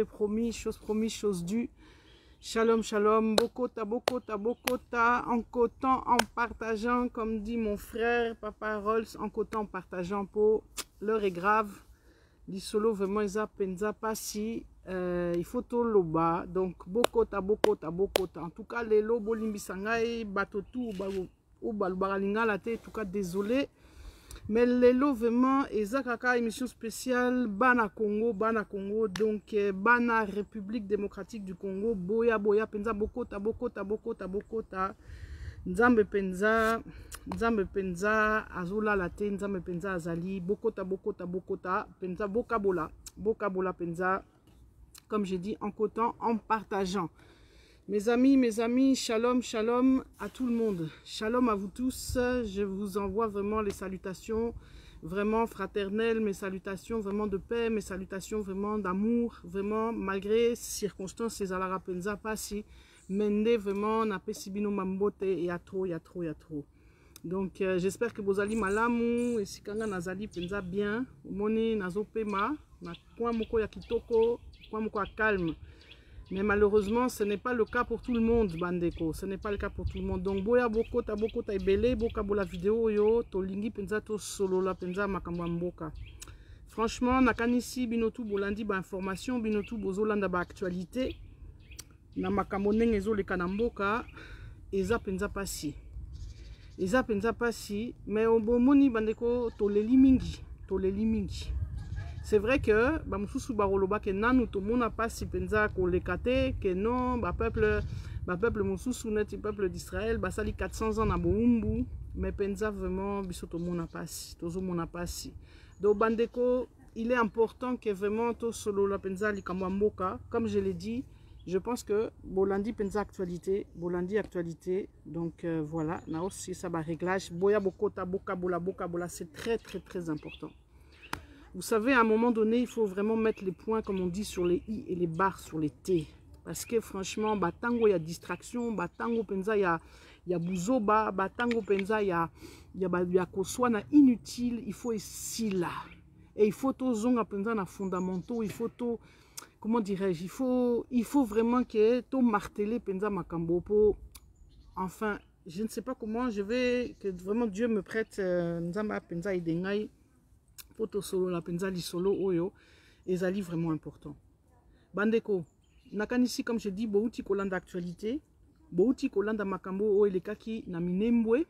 Promis, chose due. Shalom, shalom, bokota, bokota, bokota, en cotant, en partageant, comme dit mon frère, Papa Rolls, en cotant, en partageant, pour l'heure est grave. L'isolo vraiment isa penza pasi, il faut tout loba, donc bokota, bokota, bokota. En tout cas, les lobo limbisangai, batotu, ou balbaralinga la tête, en tout cas, désolé. Mais lelo vraiment ezakaka émission spéciale bana Congo, donc bana République démocratique du Congo, boya penza bokota nzambe penza azula la te, nzambe penza azali bokota penza bokabola penza, comme j'ai dit, en cotant, en partageant. Mes amis, shalom, shalom à tout le monde. Shalom à vous tous. Je vous envoie vraiment les salutations vraiment fraternelles, mes salutations vraiment de paix, mes salutations vraiment d'amour, vraiment malgré circonstances, ces alara penza passi, mende vraiment na pesibino mambote, et à trop. Donc j'espère que vous allez malamu et si kanga nazali penza bien, moni nazopema, na point moko ya kitoko, point moko ya calme. Mais malheureusement, ce n'est pas le cas pour tout le monde, Bandeko. Ce n'est pas le cas pour tout le monde. Donc, boya bokota ebele, boka bola vidéo yo, to lingi penza to solo la penza makambo mboka. Franchement, nakanisi binotu bolandi ba information, binotu bozolanda ba actualité. Na makambo ndenge ezoleka na mboka, eza penza pasi. Mais omoni Bandeko to leli mingi. C'est vrai que bamususu baroloba ke nanu to mona pasi penza ko lekate ke non peuple mususu neti peuple d'Israël basali 400 ans na boumbu, mais penza vraiment biso to mona pasi. Donc Bandeko, il est important que vraiment to solo la penza likamwa mboka, comme je l'ai dit, je pense que bolandi penza actualité, donc voilà, na aussi ça ba réglage boya bokota boka, c'est très important. Vous savez, à un moment donné, il faut vraiment mettre les points, comme on dit, sur les i et les barres sur les t. Parce que franchement, batango, il y a distraction, batango, penza, il y a bouzoba, batango, penza, il y a koswana inutile, il faut ici là. Et il faut tout zonga penza na fondamentaux, il faut tout, comment dirais-je, il faut vraiment que tout marteler penza makambo po. Enfin, je ne sais pas comment que vraiment Dieu me prête nzamba penza idengai. Poto solo la penza li solo oyo ezali vraiment important. Bandeko, nakanisi comme je dis bouti kolanda actualité, bouti kolanda makambo o elekaki na minembwe,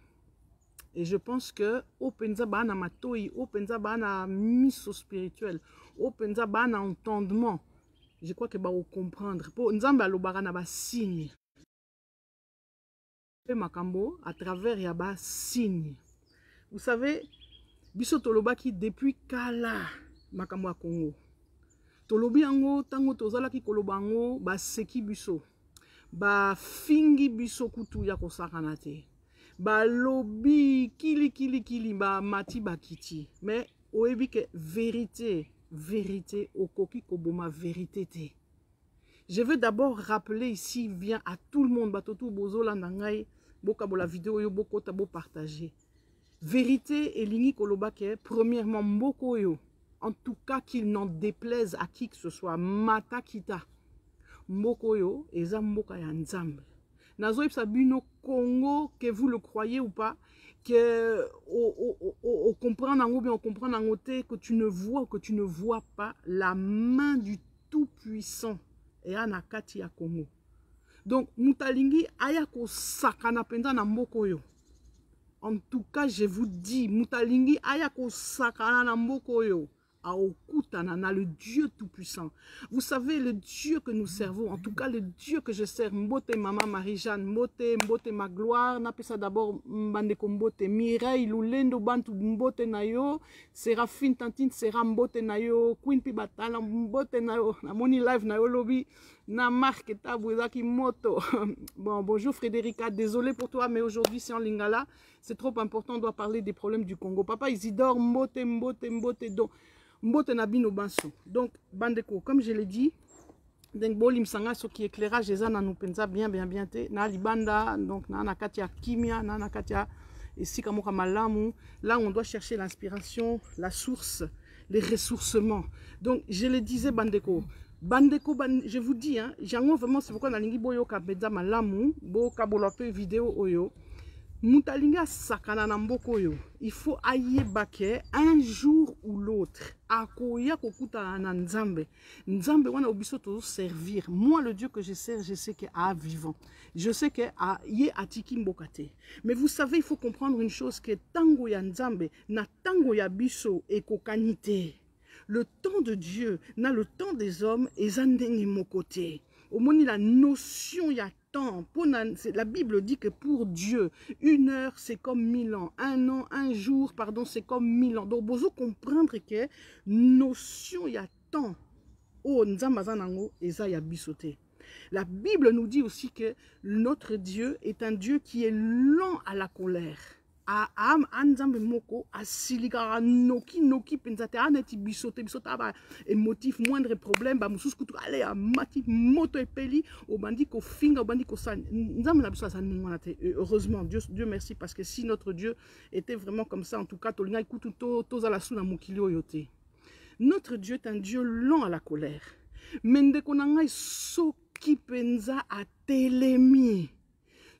et je pense que o penza bana matoi, o penza bana miso spirituel, o penza bana entendement. Je crois que ba o comprendre. Po nzamba lobara na ba signe. Makambo à travers ya ba signe. Vous savez, biso tolobaki depuis kala makambo ya Congo. Tolobi yango tango tozalaki koloba yango baseki biso. Ba fingi biso kutu ya kosakana te. Ba lobi kili ba mati bakiti. Mais oyebi ke vérité okoki koboma vérité te. Je veux d'abord rappeler ici bien à tout le monde batotu bozolanda ngai boka bola vidéo yo bokota bo partager. Vérité et lingi kolobake, premièrement, mboko yo, en tout cas qu'il n'en déplaise à qui que ce soit, mata kita, mboko yo, eza mboka ya nzambe. Nazo yipsa bino Congo, que vous le croyez ou pas, que on comprend en bien on comprend en côté que tu ne vois pas la main du Tout-Puissant et anakati ya Congo. Donc, mutalingi ayako sakana penda na mboko yo. En tout cas, je vous dis, Mutalingi ayako sakana na mboko yo, aokutana na le Dieu tout-puissant. Vous savez, le Dieu que nous servons, en tout cas le Dieu que je sers, Mbote Maman Marie-Jeanne, Mbote ma gloire, n'appelle d'abord Mbandeko Mbote, Mireille, Lulendo Bantu Mbote Nayo, Séraphine Tantine, Sera Mbote Nayo, Queen Pibatala Mbote Nayo, na Moni Live Nayo Lobby, na marque Tabouezaki Moto. Bon, bonjour Frédérica, désolé pour toi, mais aujourd'hui c'est en lingala, c'est trop important, on doit parler des problèmes du Congo. Papa Isidore, Mbote, donc Mbote Nabino Banso. Donc, Bandeko, comme je l'ai dit, donc bolim sanga ce qui éclairage les ana nous pensa bien te na libanda, donc na nakatia kimia, na nakatia et si kamoka malamu, là on doit chercher l'inspiration, la source, les ressourcements. Donc je le disais Bandeko, Bandeko, je vous dis, hein, j'en vraiment, c'est pourquoi on a lingi boyo kabedza malamu, bo kabolope vidéo oyo. Mutalinga sakana na mboko yo. Il faut ailler baké un jour ou l'autre. Akoya kokuta na nzambe. Nzambe wana obiso to servir. Moi le Dieu que je sais que a vivant. Je sais que a ye atiki mbokate. Mais vous savez, il faut comprendre une chose que tango ya nzambe na tango ya biso ekokanite. Le temps de Dieu na le temps des hommes et zandenge mokote. Au moni la notion ya temps. La Bible dit que pour Dieu, 1 heure c'est comme 1000 ans. Un an, un jour, pardon, c'est comme 1000 ans. Donc, vous comprendre que notion ya temps. Oh, nzambazanango eza ya bisote. La Bible nous dit aussi que notre Dieu est un Dieu qui est lent à la colère. Anzambe moko asilikara noki pensate aneti bisote ba émotif moindre problème ba mususu kutu ale a mati moto epeli obandi ko finga obandi ko san nzambe na biso sa ningwana te. Heureusement Dieu merci, parce que si notre Dieu était vraiment comme ça, en tout cas tolinga ikutu to za la suna mokili oyote. Notre Dieu est un Dieu lent à la colère. Mendeko na ngai soki penza a telemi.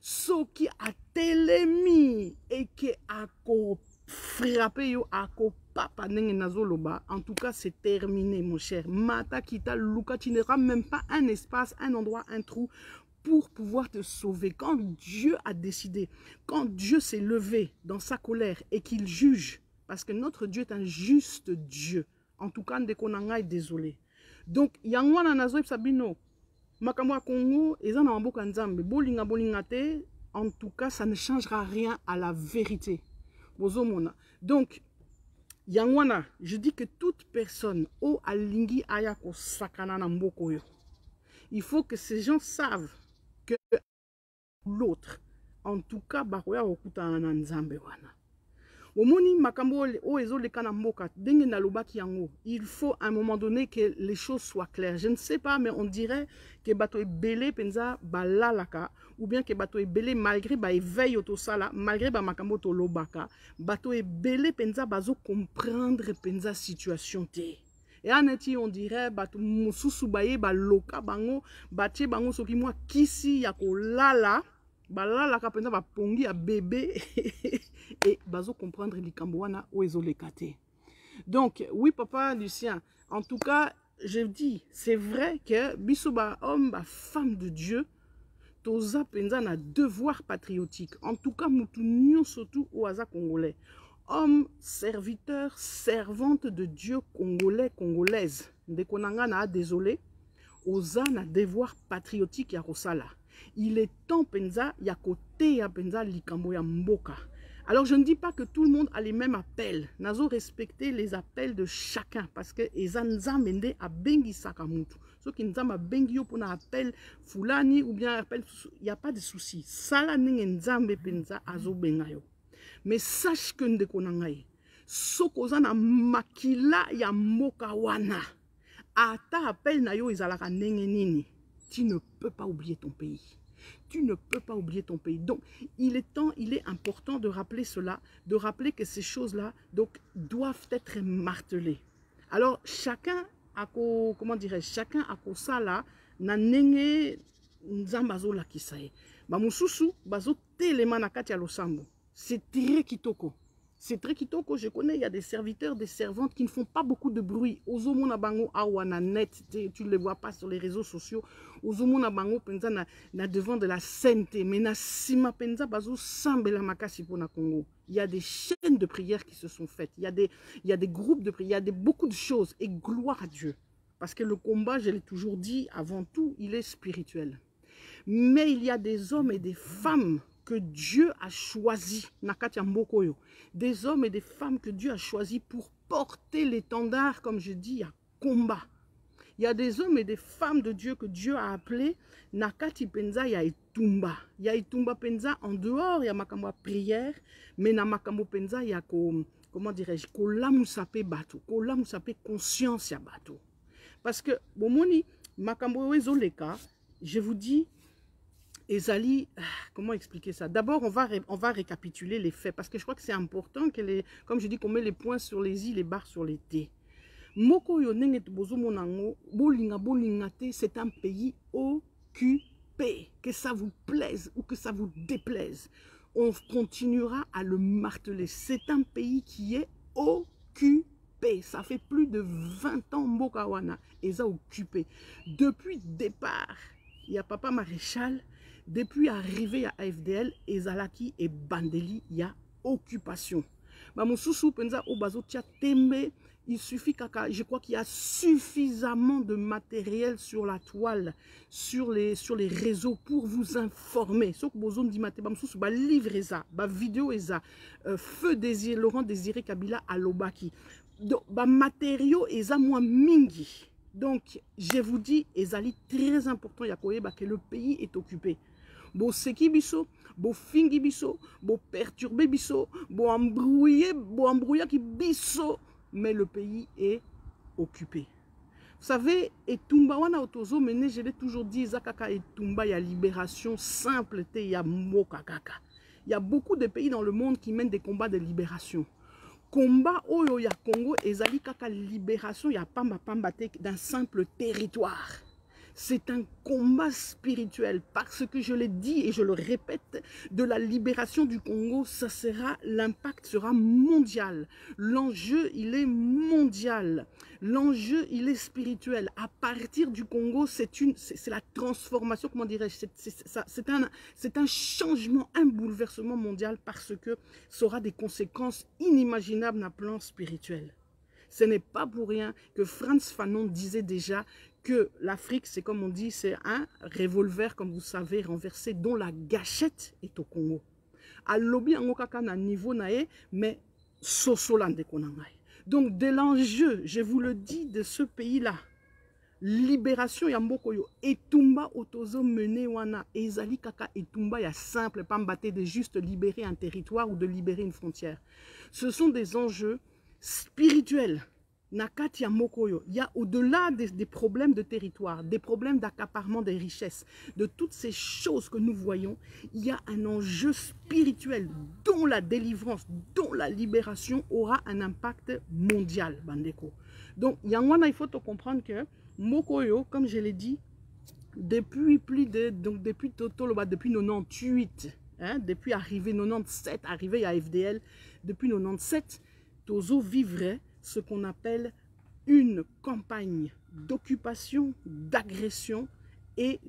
Soki a telemi et que ako frappé yo ako papa nenge nazoloba, en tout cas c'est terminé mon cher. Mata kita luka, tu n'auras même pas un espace, un endroit, un trou pour pouvoir te sauver. Quand Dieu a décidé, quand Dieu s'est levé dans sa colère et qu'il juge, parce que notre Dieu est un juste Dieu. En tout cas, ndekonanga est désolé. Donc yangwana nazo sabino. Makamwa Congo, en tout cas, ça ne changera rien à la vérité. Donc, Yangwana, je dis que toute personne, il faut que ces gens savent que l'autre, en tout cas, il faut à un moment donné que les choses soient claires. Je ne sais pas, mais on dirait que bato est belé penza balalaka, ou bien que bato est belé malgré ba éveil autosala, malgré ba makambo to lobaka, bato est belé penza bazo comprendre penza situation te. Et aneti on dirait bato mususu baye ba loka bango, batie bango soki moi kisi ya kolala. Balala kapenda ba pongi a bébé et bazo comprendre likambouana ou ezolekate. Donc oui papa Lucien, en tout cas je dis c'est vrai que bisoba homme ba femme de Dieu toza penza na devoir patriotique. En tout cas mutu surtout oaza congolais, homme serviteur servante de Dieu congolais congolaise ndekonanga na désolé oza na devoir patriotique ya kosala. Il est temps penza ya côté ya penza likambo ya mboka. Alors je ne dis pas que tout le monde a les mêmes appels. Nazo respecter les appels de chacun parce que ezanzambe nde a bengi sakamutu. So ki nzamba bengi yo pona appel fulani ou bien appel, il y a pas de souci. Sala ninge nzambe penza azo benga yo. Mais sache que ndeko na ngai soko za na makila ya mboka wana ata appel na yo ezalaka ndenge nini, tu ne peux pas oublier ton pays. Tu ne peux pas oublier ton pays. Donc, il est important de rappeler cela, de rappeler que ces choses-là doivent être martelées. Alors, chacun a comment dirais-je, chacun a ça là, na nenge nzambazo la kisaye. Ba mususu bazo telema na kati ya losambo. C'est très kitoko. C'est très kitoko, je connais, il y a des serviteurs, des servantes qui ne font pas beaucoup de bruit. Ozomona bango awana net, tu ne les vois pas sur les réseaux sociaux. Ozomona bango penza na devant de la sainteté, mais na sima penza bazo sambela makasi pona Congo. Il y a des chaînes de prières qui se sont faites, il y a des groupes de prières, il y a beaucoup de choses, et gloire à Dieu. Parce que le combat, je l'ai toujours dit, avant tout, il est spirituel. Mais il y a des hommes et des femmes que Dieu a choisi, des hommes et des femmes que Dieu a choisi pour porter l'étendard, comme je dis, à combat. Il y a des hommes et des femmes de Dieu que Dieu a appelés Nakati Penza ya Itumba. Ya Itumba Penza en dehors, il y a makambo prière, mais na makambo Penza il y a comment dirais-je, kolamusape bato, kolamusape conscience ya bato. Parce que bomoni makambo wezoleka, je vous dis Ezali, comment expliquer ça? D'abord, on va récapituler les faits, parce que je crois que c'est important que comme je dis, qu'on met les points sur les i, les barres sur les t. Moko yo nenge bozo monango, bolinga bolinga te, c'est un pays occupé. Que ça vous plaise ou que ça vous déplaise, on continuera à le marteler. C'est un pays qui est occupé. Ça fait plus de 20 ans Mboka wana eza occupé. Depuis départ, il y a Papa Maréchal, depuis arrivé à AFDL, ezalaki et Bandeli, il y a occupation. Bamususu penza obazo tia tembe. Il suffit kaka, je crois qu'il y a suffisamment de matériel sur la toile, sur les réseaux pour vous informer. Ce que vous avez dit, ba livre ça, ba vidéo ça, feu désir, Laurent Désiré Kabila à Lobaki. Donc, ba matériaux ça moi mingi. Donc, je vous dis, ezali très important que le pays est occupé. Bo seki biso, bo fingi biso, bo perturber biso, bo embrouiller ki biso. Mais le pays est occupé. Vous savez, et Tumba wana otozo mené, je l'ai toujours dit, Zakaka et Tumba, il y a libération simple, il y a Mokakaka. Il y a beaucoup de pays dans le monde qui mènent des combats de libération. Combat oyo ya Congo, ezali kaka libération, il y a pamba d'un simple territoire. C'est un combat spirituel parce que je l'ai dit et je le répète, de la libération du Congo, l'impact sera mondial. L'enjeu, il est mondial. L'enjeu, il est spirituel. À partir du Congo, c'est la transformation, comment dirais-je, c'est un changement, un bouleversement mondial parce que ça aura des conséquences inimaginables dans le plan spirituel. Ce n'est pas pour rien que Frantz Fanon disait déjà que l'Afrique, c'est comme on dit, c'est un revolver, comme vous savez, renversé, dont la gâchette est au Congo. À lobby en okaka na niveau nae, mais sosolande konangai. Donc de l'enjeu, je vous le dis, de ce pays-là, libération ya mbokoyo, etumba otozo mené wana, ezali kaka etumba ya simple, pas mbaté de juste libérer un territoire ou de libérer une frontière. Ce sont des enjeux spirituels. Nakati ya Mokoyo, il y a au-delà des problèmes de territoire, des problèmes d'accaparement des richesses, de toutes ces choses que nous voyons, il y a un enjeu spirituel dont la délivrance, dont la libération aura un impact mondial, Bandeko. Donc, il faut comprendre que Mokoyo, comme je l'ai dit, depuis depuis 98, hein, depuis arrivé 97, arrivé à FDL, depuis 97, Tozo vivrait ce qu'on appelle une campagne d'occupation, d'agression et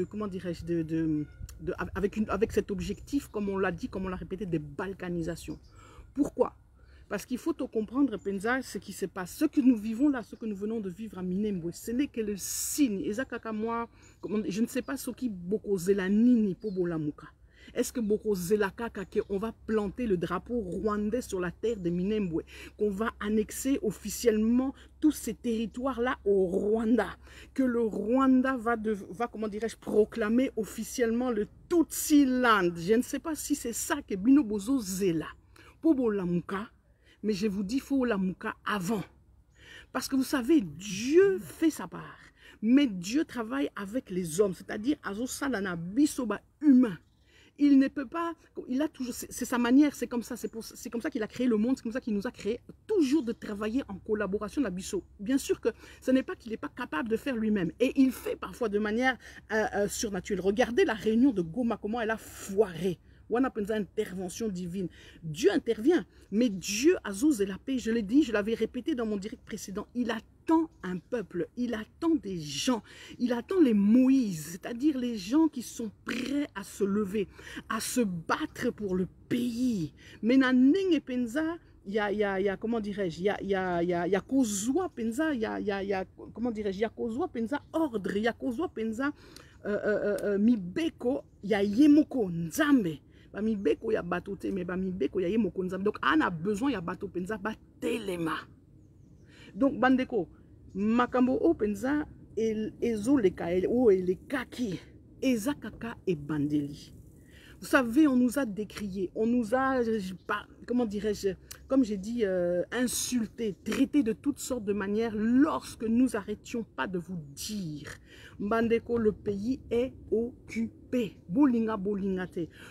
comment dirais-je, avec cet objectif, comme on l'a dit, comme on l'a répété, de balkanisation. Pourquoi? Parce qu'il faut comprendre, Penza, ce qui se passe. Ce que nous vivons là, ce que nous venons de vivre à Minembwe, ce n'est que le signe. Ezakaka moi, je ne sais pas ce qui beaucoup zelanini pour Bolamuka. Est-ce que Boko Zelakaka, qu'on va planter le drapeau rwandais sur la terre de Minembwe, qu'on va annexer officiellement tous ces territoires-là au Rwanda, que le Rwanda va comment dirais-je, proclamer officiellement le Tutsi Land. Je ne sais pas si c'est ça que Bino Bozo Zela, Pobo Lamuka, mais je vous dis, il faut Lamuka avant. Parce que vous savez, Dieu fait sa part, mais Dieu travaille avec les hommes, c'est-à-dire Azosalana Bisoba humain. Il ne peut pas, il a toujours, c'est sa manière, c'est comme ça qu'il a créé le monde, c'est comme ça qu'il nous a créé, toujours de travailler en collaboration avec Bisso. Bien sûr que ce n'est pas qu'il n'est pas capable de faire lui-même, et il fait parfois de manière surnaturelle. Regardez la réunion de Goma, comment elle a foiré. On a une intervention divine. Dieu intervient, mais Dieu a zosé la paix. Je l'ai dit, je l'avais répété dans mon direct précédent. Il attend un peuple, il attend des gens, il attend les Moïse, c'est-à-dire les gens qui sont prêts à se lever, à se battre pour le pays. Mais Naning et Penza, il y a comment dirais-je, il y a Kozwa Penza, il y a comment dirais-je, il y a Kozwa Penza ordre, il y a Kozwa Penza Mibeko, il y a Yemoko Nzambe. Mibeko ya bato te, mais Mibeko ya Yemoko Nzambe. Donc on a besoin ya bato Penza ba telema. Donc bandeko, makambo o Penza ezo leka o le kaki, ezakaka et bandeli. Vous savez, on nous a décrié, on nous a, comment dirais-je, comme j'ai dit, insulté, traité de toutes sortes de manières lorsque nous n'arrêtions pas de vous dire, Bandeko, le pays est occupé. paix.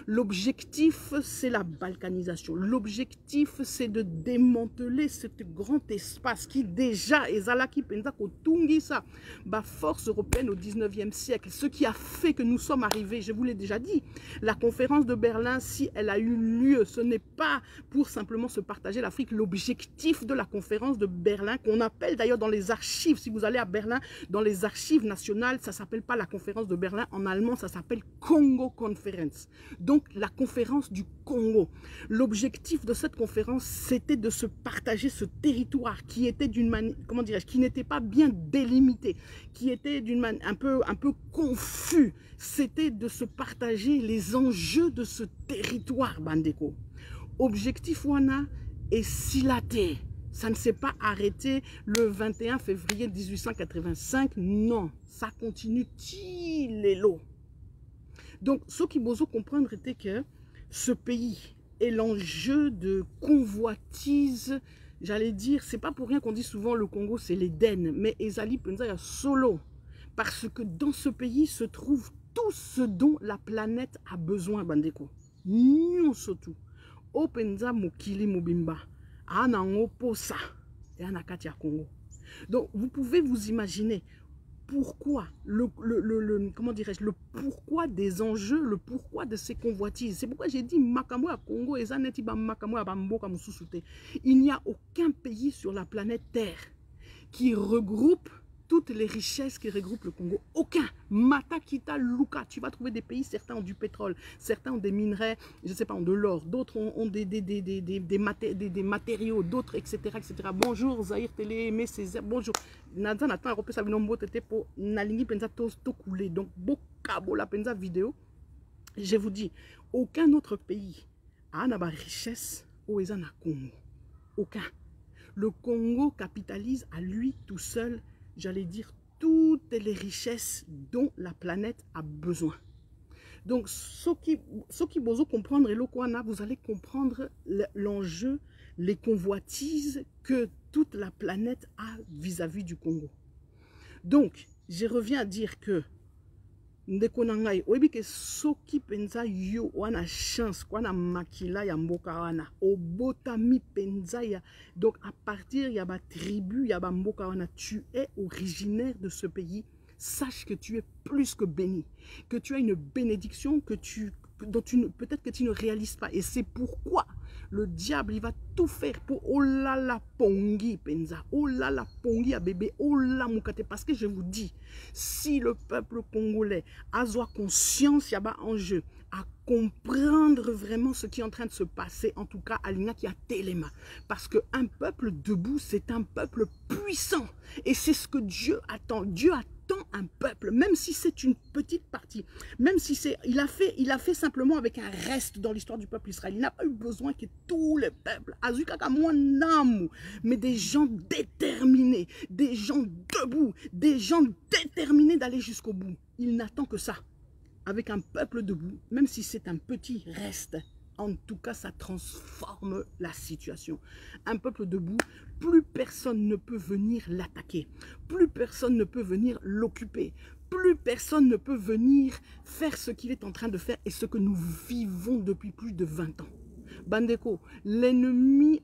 L'objectif, c'est la balkanisation. L'objectif, c'est de démanteler ce grand espace qui déjà est là, qui pensa qu'au ça, force européenne au 19e siècle. Ce qui a fait que nous sommes arrivés, je vous l'ai déjà dit, la conférence de Berlin, si elle a eu lieu, ce n'est pas pour simplement se partager l'Afrique. L'objectif de la conférence de Berlin, qu'on appelle d'ailleurs dans les archives, si vous allez à Berlin, dans les archives nationales, ça ne s'appelle pas la conférence de Berlin, en allemand, ça s'appelle Congo Conference. Donc, la conférence du Congo. L'objectif de cette conférence, c'était de se partager ce territoire qui était d'une manière, comment dirais-je, qui n'était pas bien délimité, qui était d'une manière un peu confus. C'était de se partager les enjeux de ce territoire, Bandeko. Objectif Wana est silaté. Ça ne s'est pas arrêté le 21 février 1885. Non, ça continue Tilelo. Donc, ce qui besoin comprendre était que ce pays est l'enjeu de convoitise. J'allais dire, c'est pas pour rien qu'on dit souvent le Congo, c'est l'Éden. Mais Ezali Penza ya solo. Parce que dans ce pays se trouve tout ce dont la planète a besoin, Bandeko. Nous surtout. O Penza Mokili Mobimba. Anango Posa. Et Anakatia Congo. Donc, vous pouvez vous imaginer pourquoi, comment dirais-je, le pourquoi des enjeux, le pourquoi de ces convoitises. C'est pourquoi j'ai dit Makambo à Congo et Zanetiba Makambo à Bamboka Mususute. Il n'y a aucun pays sur la planète Terre qui regroupe toutes les richesses qui regroupent le Congo. Aucun. Mata, Kita, Luka. Tu vas trouver des pays, certains ont du pétrole, certains ont des minerais, je ne sais pas, ont de l'or, d'autres ont des matériaux, d'autres, etc., etc. Bonjour, Zahir Télé, Aimé Césaire, bonjour. Nadza Nathan, Europé Sabinombo, Tété, pour Nalingi Penza, tout coulé. Donc, Bokabo, la Penza vidéo. Je vous dis, aucun autre pays a une richesse au Ezana Congo. Aucun. Le Congo capitalise à lui tout seul, j'allais dire, toutes les richesses dont la planète a besoin. Donc, ce qui besoin comprendre, et vous allez comprendre l'enjeu, les convoitises que toute la planète a vis-à-vis du Congo. Donc, je reviens à dire que Ndekonangai, oyebi ke soki penza yo wana chance wana makila ya mboka wana obotami penza ya, donc à partir ya ba tribu ya ba mboka wana, tu es originaire de ce pays, sache que tu es plus que béni, que tu as une bénédiction dont peut-être que tu ne réalises pas, et c'est pourquoi le diable, il va tout faire pour oh là la pongi penza, oh là la pongi à bébé, oh là mukate. Parce que je vous dis, si le peuple congolais a conscience, il y a en jeu, à comprendre vraiment ce qui est en train de se passer, en tout cas, Alina qui a téléma. Parce qu'un peuple debout, c'est un peuple puissant. Et c'est ce que Dieu attend. Dieu attend un peuple, même si c'est une petite partie, même si c'est, il a fait simplement avec un reste dans l'histoire du peuple israélien. Il n'a pas eu besoin que tous les peuples, mais des gens déterminés, des gens debout, des gens déterminés d'aller jusqu'au bout. Il n'attend que ça. Avec un peuple debout, même si c'est un petit reste, en tout cas, ça transforme la situation. Un peuple debout, plus personne ne peut venir l'attaquer. Plus personne ne peut venir l'occuper. Plus personne ne peut venir faire ce qu'il est en train de faire et ce que nous vivons depuis plus de 20 ans. Bandeko, l'ennemi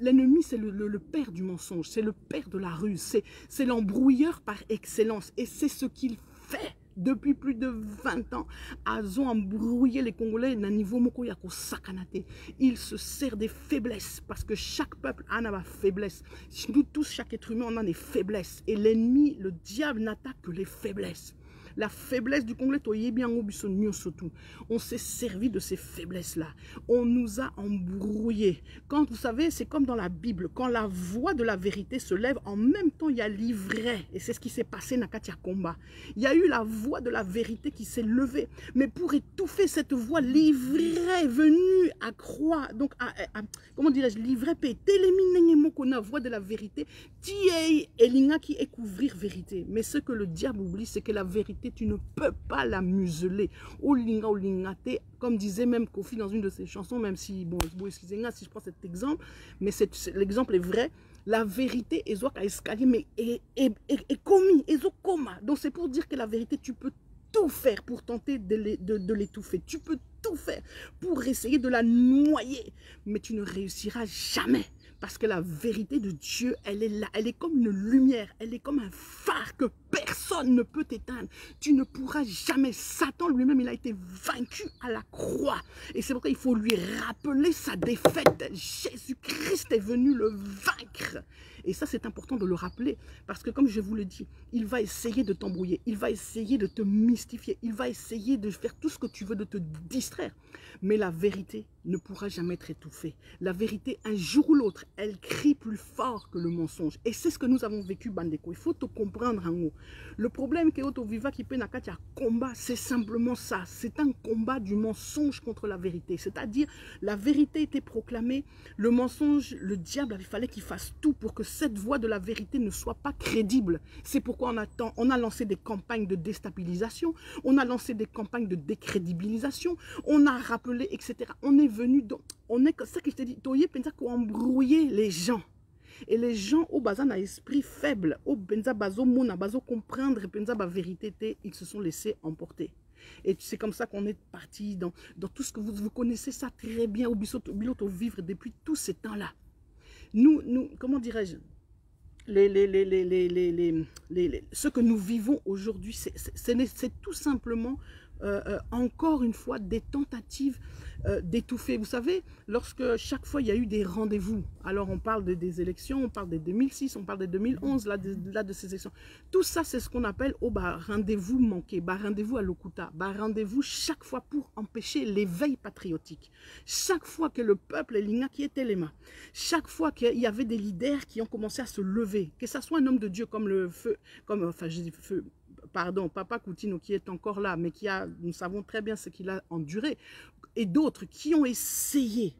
l'ennemi c'est le père du mensonge, c'est le père de la ruse, c'est l'embrouilleur par excellence et c'est ce qu'il fait. Depuis plus de 20 ans, ils ont embrouillé les Congolais à un niveau mokoyako sakanate. Il se sert des faiblesses parce que chaque peuple a une faiblesse. Nous tous, chaque être humain, on a des faiblesses. Et l'ennemi, le diable, n'attaque que les faiblesses. La faiblesse du Congolais, on s'est servi de ces faiblesses-là. On nous a embrouillés. Quand vous savez, c'est comme dans la Bible, quand la voix de la vérité se lève, en même temps, il y a l'ivraie. Et c'est ce qui s'est passé dans Katia Komba. Il y a eu la voix de la vérité qui s'est levée. Mais pour étouffer cette voix, l'ivraie est venue à croire. Donc, comment dirais-je, l'ivraie peut éliminer la voix de la vérité. Tiei elinga qui est couvrir vérité. Mais ce que le diable oublie, c'est que la vérité, tu ne peux pas la museler. Olinga, olingate, comme disait même Kofi dans une de ses chansons, même si, bon, excusez-moi si je prends cet exemple, mais l'exemple est vrai. La vérité est escalier, mais est commis, est coma. Donc c'est pour dire que la vérité, tu peux tout faire pour tenter de l'étouffer. Tu peux tout faire pour essayer de la noyer. Mais tu ne réussiras jamais. Parce que la vérité de Dieu, elle est là. Elle est comme une lumière. Elle est comme un phare que personne ne peut éteindre. Tu ne pourras jamais. Satan lui-même, il a été vaincu à la croix. Et c'est pourquoi il faut lui rappeler sa défaite. Jésus-Christ est venu le vaincre. Et ça, c'est important de le rappeler. Parce que comme je vous le dis, il va essayer de t'embrouiller. Il va essayer de te mystifier. Il va essayer de faire tout ce que tu veux, de te distraire. Mais la vérité ne pourra jamais être étouffée. La vérité, un jour ou l'autre, elle crie plus fort que le mensonge. Et c'est ce que nous avons vécu, Bandeko. Il faut te comprendre en haut. Le problème que Oto Viva qui peut nakati a combat, c'est simplement ça. C'est un combat du mensonge contre la vérité. C'est-à-dire, la vérité était proclamée, le mensonge, le diable, il fallait qu'il fasse tout pour que cette voie de la vérité ne soit pas crédible. C'est pourquoi on a lancé des campagnes de déstabilisation, on a lancé des campagnes de décrédibilisation, on a rappelé, etc. On est venu, on est, c'est ça que je t'ai dit, Toye Penza qu'on embrouiller les gens. Et les gens au bazan à esprit faible, au benza bazo mona bazo comprendre penza ba vérité, ils se sont laissés emporter. Et c'est comme ça qu'on est parti dans tout ce que vous connaissez ça très bien au biloto vivre depuis tous ces temps-là. Nous, comment dirais-je, ce que nous vivons aujourd'hui, c'est tout simplement encore une fois des tentatives d'étouffer. Vous savez, lorsque chaque fois il y a eu des rendez-vous, alors on parle des élections, on parle de 2006, on parle de 2011, là de ces élections. Tout ça, c'est ce qu'on appelle rendez-vous manqué, rendez-vous à l'Okuta, rendez-vous chaque fois pour empêcher l'éveil patriotique. Chaque fois que le peuple, l'Inga qui était les mains, chaque fois qu'il y avait des leaders qui ont commencé à se lever, que ce soit un homme de Dieu comme le feu, enfin je dis feu, pardon, Papa Coutinho qui est encore là, mais nous savons très bien ce qu'il a enduré, et d'autres qui ont essayé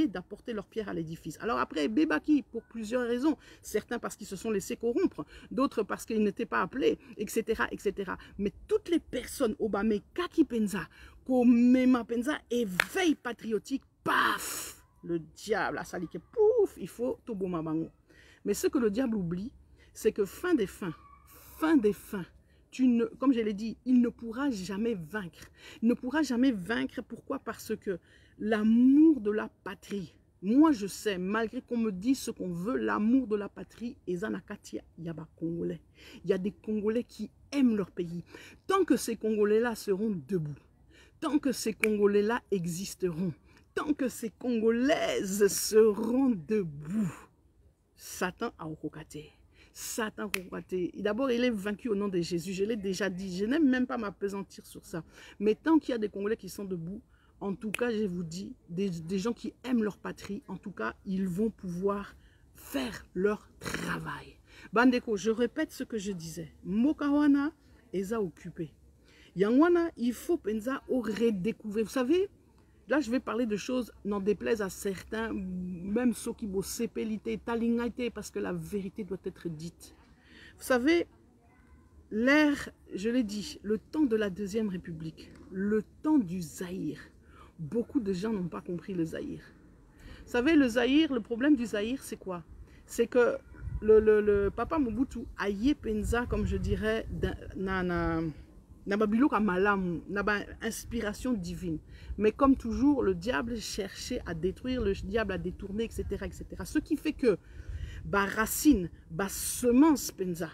d'apporter leur pierre à l'édifice. Alors après, Bebaki, pour plusieurs raisons, certains parce qu'ils se sont laissés corrompre, d'autres parce qu'ils n'étaient pas appelés, etc., etc. Mais toutes les personnes, Obame, Kaki Penza, Komema Penza, éveil patriotique, paf, le diable a sali que pouf, il faut Toboma Bango. Mais ce que le diable oublie, c'est que fin des fins, comme je l'ai dit, il ne pourra jamais vaincre. Il ne pourra jamais vaincre. Pourquoi? Parce que l'amour de la patrie, moi je sais, malgré qu'on me dise ce qu'on veut, l'amour de la patrie, il y a Congolais. Il y a des Congolais qui aiment leur pays. Tant que ces Congolais-là seront debout, tant que ces Congolais-là existeront, tant que ces Congolaises seront debout, Satan a okokate. Satan, d'abord, il est vaincu au nom de Jésus. Je l'ai déjà dit. Je n'aime même pas m'appesantir sur ça. Mais tant qu'il y a des Congolais qui sont debout, en tout cas, je vous dis, des gens qui aiment leur patrie, en tout cas, ils vont pouvoir faire leur travail. Bandeko, je répète ce que je disais. Mokawana, eza occupé. Yangwana, il faut pensa au redécouvrir. Vous savez, là, je vais parler de choses, n'en déplaise à certains, même ceux qui vont s'épéliter, talingaïté, parce que la vérité doit être dite. Vous savez, l'ère, je l'ai dit, le temps de la Deuxième République, le temps du Zaïre, beaucoup de gens n'ont pas compris le Zaïre. Vous savez, le Zaïre, le problème du Zaïre, c'est quoi? C'est que le Papa Mobutu a pensa, comme je dirais, inspiration divine. Mais comme toujours, le diable cherchait à détruire, le diable a détourné, etc., etc. Ce qui fait que, racine, semence penza,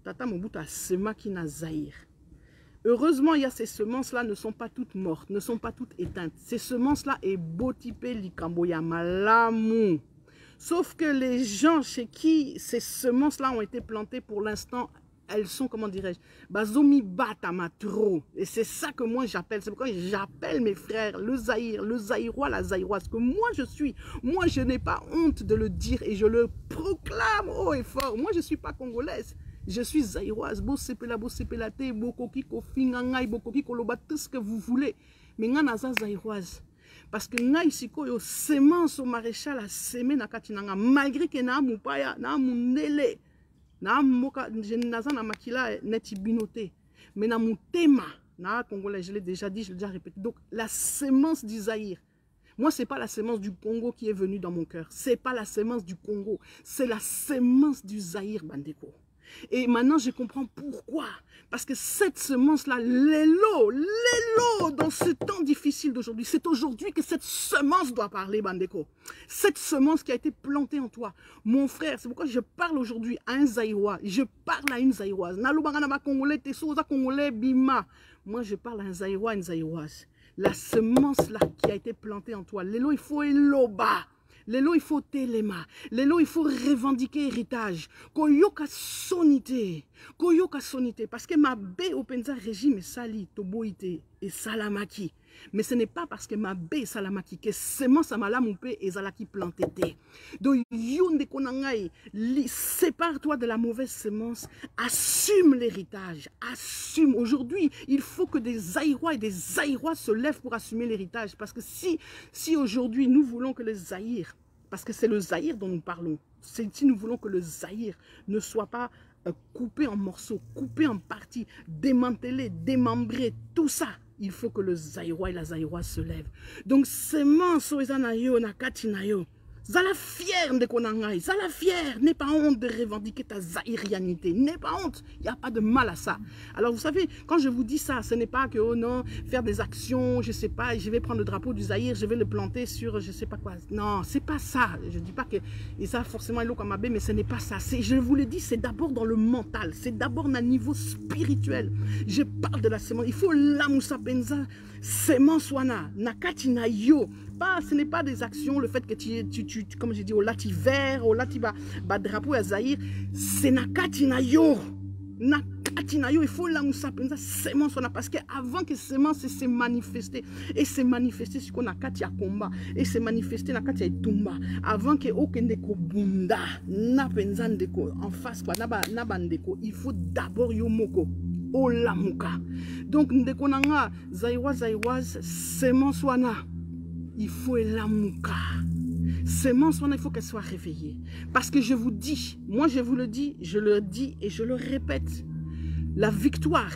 Tata Mobutu a sema qui n'a Zaïre. Heureusement, il y a ces semences-là ne sont pas toutes mortes, ne sont pas toutes éteintes. Ces semences-là est botipé likamboya malamu. Sauf que les gens chez qui ces semences-là ont été plantées pour l'instant, elles sont, comment dirais-je, bazomi batamatro. Et c'est ça que moi j'appelle. C'est pourquoi j'appelle mes frères, le Zaïrois, la Zaïroise, que moi je suis. Moi je n'ai pas honte de le dire et je le proclame haut et fort. Moi je ne suis pas congolaise. Je suis Zaïroise. Bo sepela te, bokoki kofingangai, bokoki koloba, tout ce que vous voulez. Mais nga naza Zaïroise. Parce que nga isiko yo semence au maréchal a semé na katinanga. Malgré que na mupaya, na munele. Na makila neti binoté, mais na mutema na congolais, je l'ai déjà dit, je l'ai déjà répété. Donc la sémence du Zaïre, moi c'est pas la sémence du Congo qui est venue dans mon cœur, c'est pas la sémence du Congo, c'est la sémence du Zaïre, Bandeko. Et maintenant, je comprends pourquoi. Parce que cette semence-là, l'élo, dans ce temps difficile d'aujourd'hui, c'est aujourd'hui que cette semence doit parler, Bandeko. Cette semence qui a été plantée en toi. Mon frère, c'est pourquoi je parle aujourd'hui à un Zaïrois. Je parle à une Zaïroise. Congolais, Congolais, Bima. Moi, je parle à un Zaïrois, une Zaïroise. La semence-là qui a été plantée en toi, l'élo, il faut éloba. L'élo, il faut téléma. L'élo, il faut revendiquer héritage. Koyoka sonité. Koyoka sonité. Parce que ma bé au penza régime sali, toboïté et salamaki. Mais ce n'est pas parce que ma bé salamaki que semence amalamoupé et zalaki planté. Donc, yonde konangai, sépare-toi de la mauvaise semence. Assume l'héritage. Assume. Aujourd'hui, il faut que des Zaïrois et des Zaïrois se lèvent pour assumer l'héritage. Parce que si aujourd'hui nous voulons que les Zaïrs, parce que c'est le Zaïre dont nous parlons, si nous voulons que le Zaïre ne soit pas coupé en morceaux, coupé en parties, démantelé, démembré, tout ça, il faut que le Zaïrois et la Zaïroise se lèvent. Donc, semence oezanayo nakatinayo. Zala fière de Konangai, Zala fière, n'aie pas honte de revendiquer ta zaïrianité, n'aie pas honte, il n'y a pas de mal à ça. Alors vous savez, quand je vous dis ça, ce n'est pas que, oh non, faire des actions, je ne sais pas, je vais prendre le drapeau du Zaïre, je vais le planter sur je ne sais pas quoi. Non, c'est pas ça. Je ne dis pas que, et ça forcément est l'Okamabé, mais ce n'est pas ça. Je vous le dis, c'est d'abord dans le mental, c'est d'abord dans un niveau spirituel. Je parle de la semence, il faut l'amoussa penza, semence wana, nakatina yo. Ce n'est pas des actions, le fait que tu comme j'ai dit, au lati vert, au lati drapeau à Zaïre, c'est nakatina yo. Nakatina yo, il faut la moussa penza semence parce qu'avant que semence s'est manifesté, et s'est manifesté sur qu'on a katia combat, et s'est manifesté na katia tumba, avant que okendeko bunda, na penza ndeko, en face quoi, na bandeko, il faut d'abord yo moko. Olamuka. Donc, ndeko nanga, zaïroise, semence wana. Il faut l'amuka. Semence, il faut qu'elle soit réveillée. Parce que je vous dis, moi je vous le dis, je le dis et je le répète. La victoire,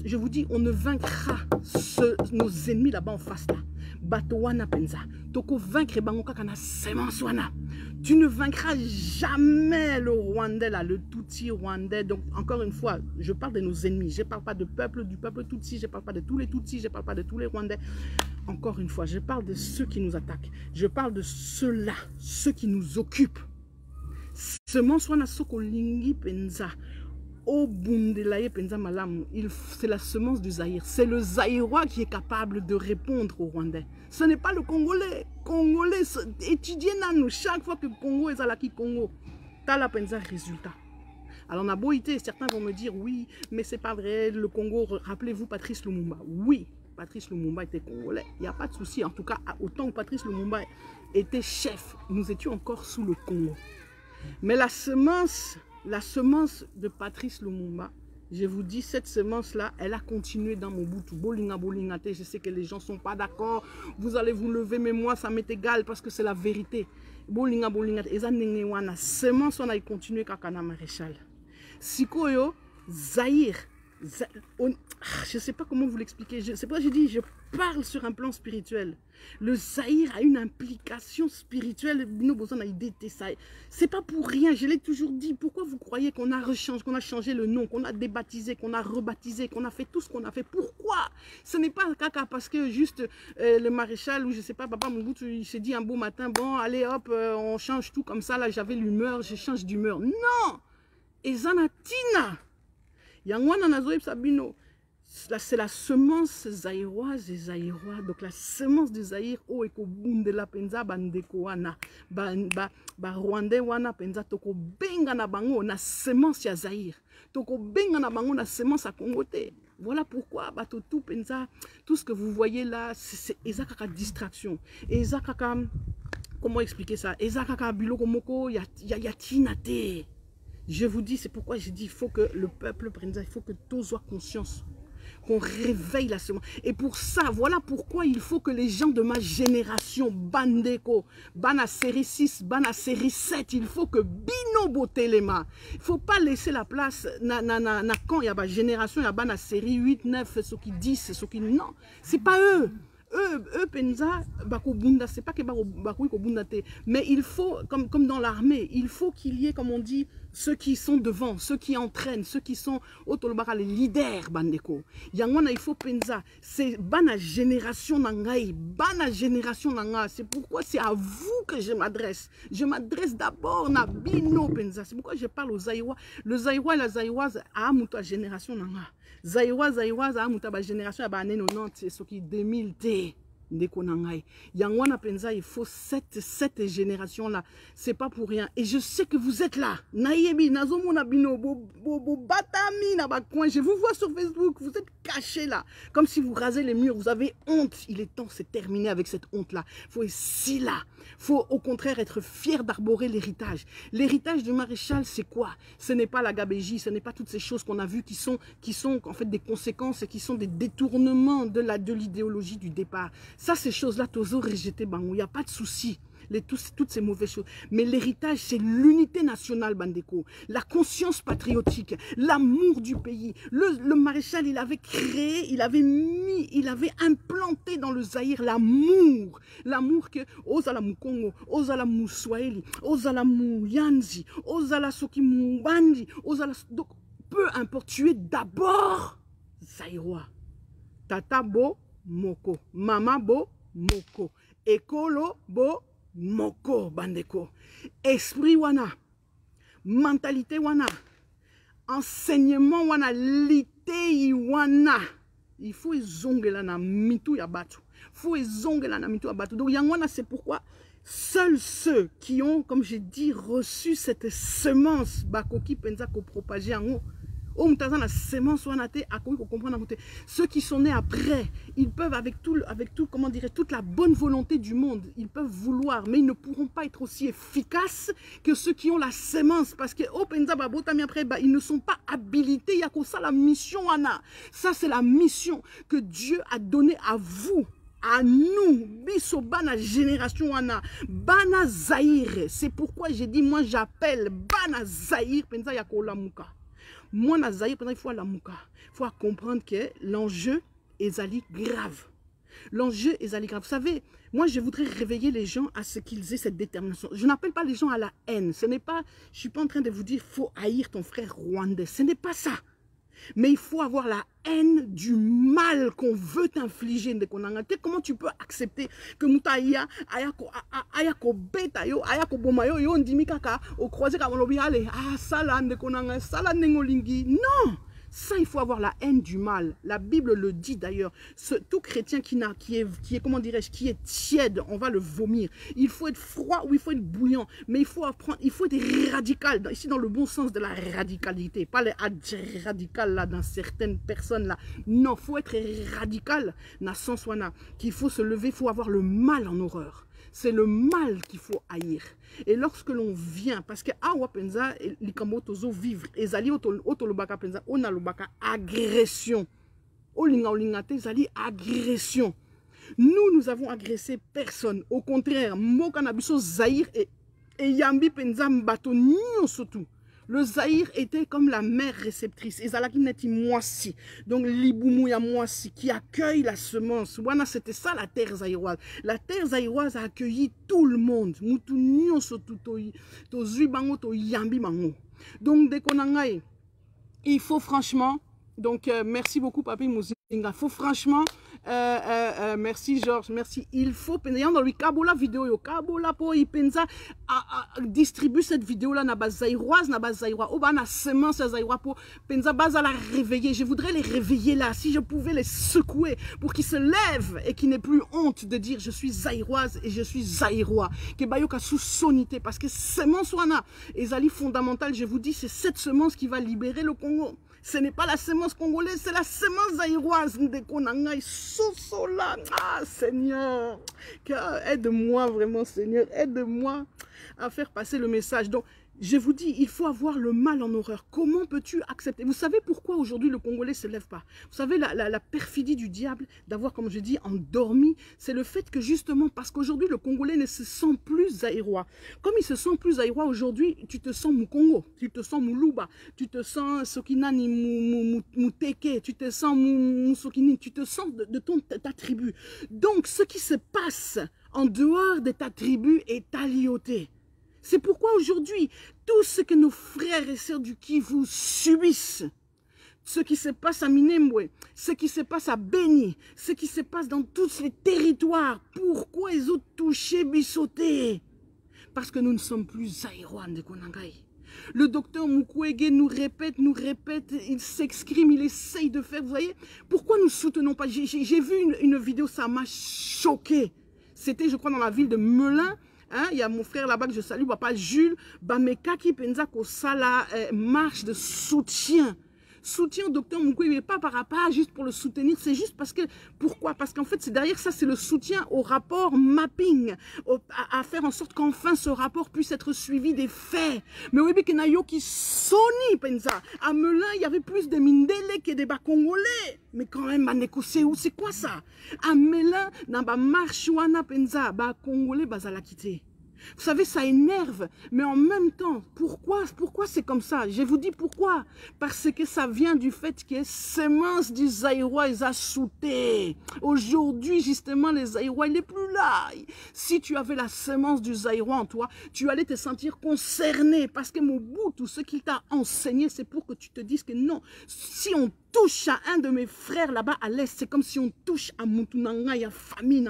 je vous dis, on ne vaincra nos ennemis là-bas en face là. Batowana penza. Toko vaincre bangoka kana semence wana. Tu ne vaincras jamais le Rwandais là, le Tutsi Rwandais. Donc encore une fois, je parle de nos ennemis. Je ne parle pas du peuple Tutsi, je ne parle pas de tous les Tutsis, je ne parle pas de tous les Rwandais. Encore une fois, je parle de ceux qui nous attaquent. Je parle de ceux-là, ceux qui nous occupent. Semence wana soko lingi penza. C'est la semence du Zaïre. C'est le Zaïrois qui est capable de répondre aux Rwandais. Ce n'est pas le Congolais. Congolais, étudiez nous chaque fois que le Congo est à la Congo. T'as la penza résultat. Alors on a beau été, certains vont me dire oui, mais c'est pas vrai. Le Congo, rappelez-vous Patrice Lumumba. Oui, Patrice Lumumba était Congolais. Il n'y a pas de souci. En tout cas, autant que Patrice Lumumba était chef, nous étions encore sous le Congo. Mais la semence de Patrice Lumumba, je vous dis, cette semence-là, elle a continué dans mon Mobutu. Bolingate, je sais que les gens ne sont pas d'accord. Vous allez vous lever, mais moi, ça m'est égal parce que c'est la vérité. Bolingate, semence, on a continué Kakana Maréchal. Sikoyo, Zaïre. Je ne sais pas comment vous l'expliquer. C'est pourquoi je dis, je parle sur un plan spirituel. Le Zaïre a une implication spirituelle. C'est pas pour rien, je l'ai toujours dit. Pourquoi vous croyez qu'on a changé le nom, qu'on a débaptisé, qu'on a rebaptisé, qu'on a fait tout ce qu'on a fait? Pourquoi? Ce n'est pas caca parce que juste le maréchal ou je sais pas, papa Mobutu, il s'est dit un beau matin, bon allez hop, on change tout comme ça, là j'avais l'humeur, je change d'humeur. Non! Et Zanatina! Yangwana Nazoïb Sabino, c'est la semence zaïroise et zaïrois. Donc la semence du Zaïre, oh eko bunde la penza bandeko wana, ba Rwandais wana penza toko benga na bango na semence ya Zaïre. Toko benga na bango na semence à Congoté. Voilà pourquoi bato tout penza, tout ce que vous voyez là, c'est ezakaka distraction. Ezakaka, comment expliquer ça? Ezakaka biloko moko ya tinate. Je vous dis, c'est pourquoi je dis, il faut que le peuple prenne ça, il faut que tous soient conscience, qu'on réveille la semence. Et pour ça, voilà pourquoi il faut que les gens de ma génération, Bandeko, Bana série 6, Bana série 7, il faut que Bino boté les mains. Il ne faut pas laisser la place, quand il y a ma génération, il y a Bana série 8, 9, ceux qui 10, ceux qui... Non, ce n'est pas eux. Eux, penza, bako bunda, c'est pas que bako bunda te, mais il faut, comme dans l'armée, il faut qu'il y ait, comme on dit, ceux qui sont devant, ceux qui entraînent, ceux qui sont les leaders, bandeko. Yangwana, il faut penser, c'est bana génération nangai, bana génération nanga. C'est pourquoi c'est à vous que je m'adresse. Je m'adresse d'abord à Bino pensa. C'est pourquoi je parle aux Zaïwa. Le Zaïwa et la Zaïwaz à muta génération nanga. Zaïwaz à muta ba génération à bané 90, c'est ce qui 2000 t. Yangwana penza, il faut cette génération-là. C'est pas pour rien. Et je sais que vous êtes là. Naïebi, Nazomo Nabino, Batami, Nabakoin. Je vous vois sur Facebook. Vous êtes cachés là. Comme si vous rasez les murs. Vous avez honte. Il est temps, c'est terminé avec cette honte-là. Il faut être si là. Il faut au contraire être fier d'arborer l'héritage. L'héritage du maréchal, c'est quoi? Ce n'est pas la gabégie. Ce n'est pas toutes ces choses qu'on a vues qui sont en fait des conséquences et qui sont des détournements de l'idéologie du départ. Ça, ces choses-là, toujours rejetées, il n'y a pas de souci. Toutes ces mauvaises choses. Mais l'héritage, c'est l'unité nationale, Bandeko. La conscience patriotique, l'amour du pays. Le maréchal, il avait créé, il avait implanté dans le Zaïre l'amour. L'amour que Ozala Mukongo, Ozala Muswahili, Ozala Muyanzi, Ozala Soki Mubandi, Ozala... Donc, peu importe, tu es d'abord Zaïrois. Tata Bo Moko, Mama Bo Moko, Ekolo Bo Moko, bandeko. Esprit wana, mentalité wana, enseignement wana, litei wana. Il faut zongela na mitu ya batu. Il faut zongela na mitu ya batu. Donc yangwana, c'est pourquoi seuls ceux qui ont, comme j'ai dit, reçu cette semence bakoki penza ko propager en la semence ceux qui sont nés après, ils peuvent avec tout, comment dirais, toute la bonne volonté du monde, ils peuvent vouloir, mais ils ne pourront pas être aussi efficaces que ceux qui ont la semence, parce que ils ne sont pas habilités. Il y a que ça la mission, Anna. Ça c'est la mission que Dieu a donnée à vous. À nous, biso bana génération wana, bana Zaïre. C'est pourquoi j'ai dit, moi j'appelle bana Zaïre, penza ya kolamuka. Moi, Nazaïr, il faut la mouka. Il faut comprendre que l'enjeu est grave. L'enjeu est grave. Vous savez, moi, je voudrais réveiller les gens à ce qu'ils aient cette détermination. Je n'appelle pas les gens à la haine. Ce n'est pas, je ne suis pas en train de vous dire, il faut haïr ton frère rwandais. Ce n'est pas ça. Mais il faut avoir la haine du mal qu'on veut t'infliger. Comment tu peux accepter que Moutaïa, Ayako Beta, Ayako Bomayo, Yon Dimikaka, au croisé comme l'obiale, ah, Salan de Konanga, Salan Nengolingi. Non! Ça, il faut avoir la haine du mal. La Bible le dit d'ailleurs. Tout chrétien qui est, comment dirais-je, qui est tiède, on va le vomir. Il faut être froid ou il faut être bouillant. Mais il faut apprendre, il faut être radical. Ici, dans le bon sens de la radicalité. Pas les radical là, dans certaines personnes là. Non, il faut être radical. Dans ce sens qu'il faut se lever, il faut avoir le mal en horreur. C'est le mal qu'il faut haïr. Et lorsque l'on vient, parce que awa penza likambo tozo vivre, ezali otolobaka penza onalobaka agression. Olinga olingate ezali agression. Nous avons agressé personne. Au contraire, moka na biso Zaïre et yambi penza mbato nyonso tout. Le Zaïre était comme la mère réceptrice. Et Zalaki neti moisi. Donc, l'Iboumou ya moisi qui accueille la semence. Voilà, c'était ça la terre zaïroise. La terre zaïroise a accueilli tout le monde. Moutou nyon sotou to zuibango to yambi mango. Donc, dès qu'on a il faut franchement. Donc, merci beaucoup, Papi Mouzinga. Il faut franchement, merci Georges, merci. Il faut, dans le Kabola vidéo, yo Kabola po ipenza distribue cette vidéo là na base zaïroise, na base zaïroise, ou na semence zaïroise po penza base à la réveiller. Je voudrais les réveiller là, si je pouvais les secouer pour qu'ils se lèvent et qu'ils n'aient plus honte de dire je suis zaïroise et je suis zaïrois. Que bayoka sous sonité parce que semence wana ezali fondamentale. Je vous dis, c'est cette semence qui va libérer le Congo. Ce n'est pas la semence congolaise, c'est la semence zaïroise. Ah, Seigneur, aide-moi vraiment, Seigneur, aide-moi à faire passer le message. Donc, je vous dis, il faut avoir le mal en horreur. Comment peux-tu accepter? Vous savez pourquoi aujourd'hui le Congolais ne se lève pas? Vous savez, la perfidie du diable d'avoir, comme je dis, endormi, c'est le fait que justement, parce qu'aujourd'hui le Congolais ne se sent plus zaïrois. Comme il se sent plus zaïrois aujourd'hui, tu te sens Mukongo, tu te sens Muluba, tu te sens Sokinani Muteke, tu te sens Musokini, tu te sens de ta tribu. Donc, ce qui se passe en dehors de ta tribu est aliauté. C'est pourquoi aujourd'hui, tout ce que nos frères et sœurs du Kivu subissent, ce qui se passe à Minembwe, ce qui se passe à Beni, ce qui se passe dans tous les territoires, pourquoi ils ont touché Bissoté? Parce que nous ne sommes plus Zaïrois de Konangai. Le docteur Mukwege nous répète, il s'exprime, il essaye de faire, vous voyez, pourquoi nous soutenons pas? J'ai vu une vidéo, ça m'a choqué. C'était, je crois, dans la ville de Melun. Hein, il y a mon frère là-bas que je salue, papa Jules, Bameka qui pensa qu'au sala marche de soutien. Soutien au docteur Mukwege, mais pas par rapport juste pour le soutenir, c'est juste parce que, pourquoi? Parce qu'en fait, c'est derrière ça, c'est le soutien au rapport mapping, à faire en sorte qu'enfin ce rapport puisse être suivi des faits. Mais oui, que Nayo qui soni, pensa. À Melun, il y avait plus de Mindele que des Congolais. Mais quand même, Maneko, c'est quoi ça? À Melun, dans la marche, pensa, Congolais, la quitter. Vous savez, ça énerve, mais en même temps, pourquoi c'est comme ça? Je vous dis pourquoi. Parce que ça vient du fait que les semences du Zaïrois, ils ont sauté. Aujourd'hui, justement, les Zaïrois, il n'est plus là. Si tu avais la semence du Zaïrois en toi, tu allais te sentir concerné. Parce que Mobutu, ce qu'il t'a enseigné, c'est pour que tu te dises que non, si on touche à un de mes frères là-bas à l'est, c'est comme si on touche à Moutunanga, il y a famille.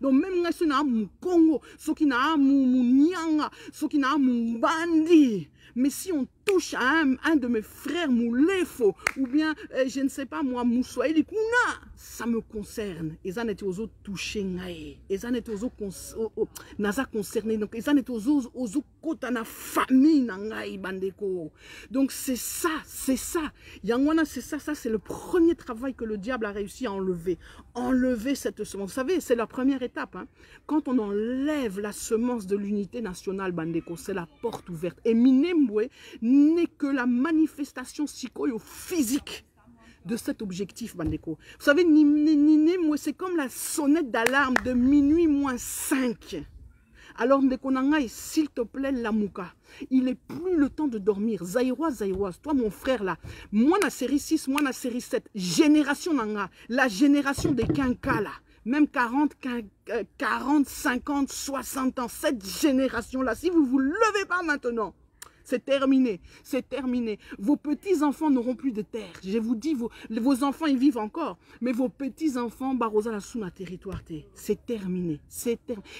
Donc même si on a mon Congo, ce qui n'a mon Nyanga, ce qui n'a mon Bandi, mais si on touche à un de mes frères, Moulefo, ou bien, je ne sais pas moi, Moussoaïli Kuna, ça me concerne. Et ça n'est aux autres touchés, et ça n'est aux autres concernés, donc et ça n'est aux autres kotana famille, bandeko. Donc c'est ça, Yangwana, c'est ça, c'est le premier travail que le diable a réussi à enlever. Enlever cette semence. Vous savez, c'est la première étape. Hein. Quand on enlève la semence de l'unité nationale, bandeko, c'est la porte ouverte. Et Minembwe n'est que la manifestation psycho-physique de cet objectif, bandeko. Vous savez, c'est comme la sonnette d'alarme de minuit moins 5. Alors, Ndekonangai, s'il te plaît, Lamouka, il n'est plus le temps de dormir. Zaïroise, toi, mon frère, là, moi, la série 6, moi, la série 7, génération Nanga, la génération des quinquas, là, même 40, 50, 60 ans, cette génération-là, si vous ne vous levez pas maintenant, c'est terminé, c'est terminé. Vos petits-enfants n'auront plus de terre. Je vous dis, vos enfants, ils vivent encore. Mais vos petits-enfants, Barosa la Souna territoire, c'est terminé.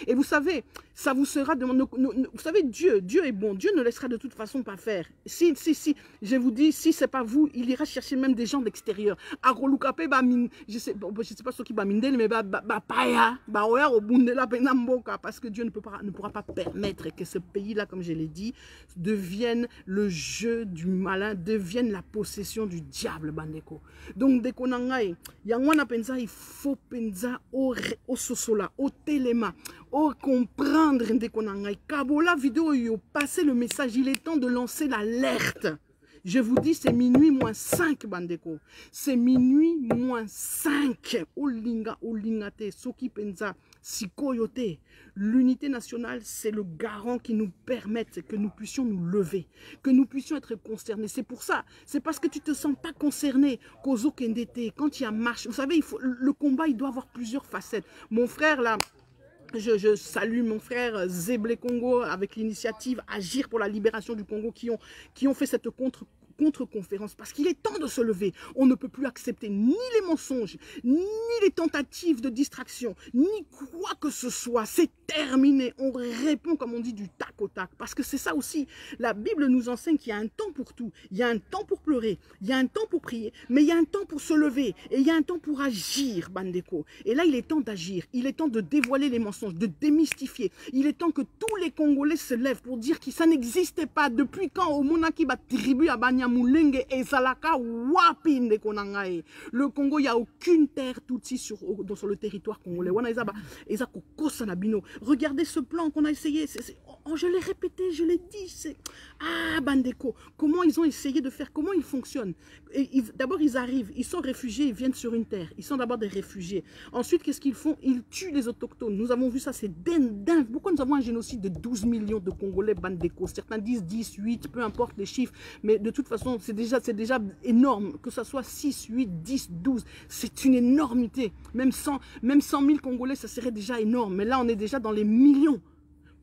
Et vous savez, ça vous sera demandé. Vous savez, Dieu est bon. Dieu ne laissera de toute façon pas faire. Si, je vous dis, si ce n'est pas vous, il ira chercher même des gens de l'extérieur. Je ne sais pas ce qui va mindel, mais parce que Dieu ne pourra pas permettre que ce pays-là, comme je l'ai dit, devienne le jeu du malin, devienne la possession du diable, bandeko. Donc, dès qu'on en a, il faut pensa au sosola, au téléma, au comprendre, dès qu'on en a. Kabola vidéo, passer le message, il est temps de lancer l'alerte. Je vous dis, c'est minuit moins 5, bandeko. C'est minuit moins 5. Olingate, soki pensa, sikoyote. L'unité nationale, c'est le garant qui nous permette que nous puissions nous lever, que nous puissions être concernés. C'est pour ça, c'est parce que tu ne te sens pas concerné qu'Ozo Kendete, quand il y a marche, vous savez, le combat, il doit avoir plusieurs facettes. Mon frère, là, je salue mon frère Zéblé Congo avec l'initiative Agir pour la libération du Congo qui ont fait cette contre-conférence, parce qu'il est temps de se lever. On ne peut plus accepter ni les mensonges, ni les tentatives de distraction, ni quoi que ce soit. C'est terminé. On répond, comme on dit, du tac au tac. Parce que c'est ça aussi. La Bible nous enseigne qu'il y a un temps pour tout. Il y a un temps pour pleurer. Il y a un temps pour prier. Mais il y a un temps pour se lever. Et il y a un temps pour agir, bandeko. Et là, il est temps d'agir. Il est temps de dévoiler les mensonges, de démystifier. Il est temps que tous les Congolais se lèvent pour dire que ça n'existait pas. Depuis quand au Monaki bat tribu à Banya Moulenge et Zalaka Wapinde Konangae. Le Congo, il n'y a aucune terre Tutsi sur le territoire congolais. Regardez ce plan qu'on a essayé. Je l'ai répété, je l'ai dit. Ah, bandeko, comment ils ont essayé de faire, comment ils fonctionnent. D'abord, ils arrivent, ils sont réfugiés, ils viennent sur une terre. Ils sont d'abord des réfugiés. Ensuite, qu'est-ce qu'ils font? Ils tuent les autochtones. Nous avons vu ça, c'est dingue. Pourquoi nous avons un génocide de 12 millions de Congolais, bandeko? Certains disent 10, 8, peu importe les chiffres. Mais de toute façon, c'est déjà énorme. Que ce soit 6, 8, 10, 12, c'est une énormité. Même 100 000 Congolais, ça serait déjà énorme. Mais là, on est déjà dans les millions.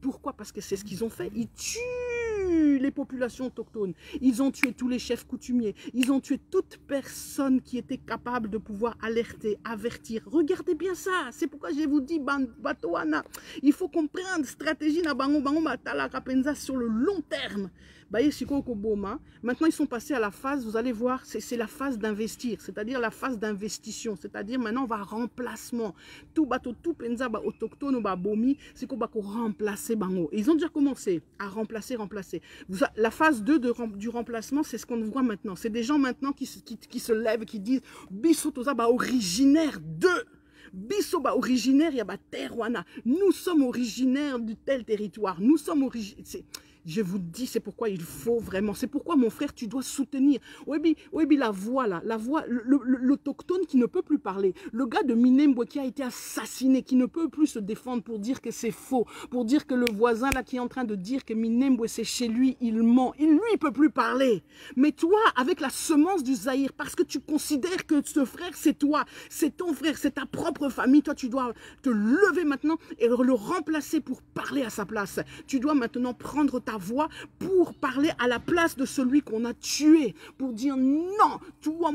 Pourquoi? Parce que c'est ce qu'ils ont fait. Ils tuent les populations autochtones. Ils ont tué tous les chefs coutumiers. Ils ont tué toute personne qui était capable de pouvoir alerter, avertir. Regardez bien ça. C'est pourquoi je vous dis, Batoana, il faut comprendre stratégie na bango bango matala kapenza sur le long terme. Maintenant, ils sont passés à la phase, vous allez voir, c'est la phase d'investir, c'est-à-dire la phase d'investition, c'est-à-dire maintenant, on va remplacement. Tout bateau, tout penza, autochtone, bomi, c'est qu'on va remplacer bango. Ils ont déjà commencé à remplacer. La phase 2 du remplacement, c'est ce qu'on voit maintenant. C'est des gens maintenant qui se lèvent, qui disent, bisotoza, originaire de... Bisoba originaire, il y a terre wana. Nous sommes originaires de tel territoire. Nous sommes originaires. Je vous dis, c'est pourquoi il faut vraiment. C'est pourquoi, mon frère, tu dois soutenir. Oui, la voix, là. La voix, l'autochtone qui ne peut plus parler. Le gars de Minembwe qui a été assassiné, qui ne peut plus se défendre pour dire que c'est faux. Pour dire que le voisin, là, qui est en train de dire que Minembwe, c'est chez lui, il ment. Lui, il ne peut plus parler. Mais toi, avec la semence du Zaïre, parce que tu considères que ce frère, c'est toi. C'est ton frère, c'est ta propre famille. Toi, tu dois te lever maintenant et le remplacer pour parler à sa place. Tu dois maintenant prendre ta voix pour parler à la place de celui qu'on a tué, pour dire non, toi,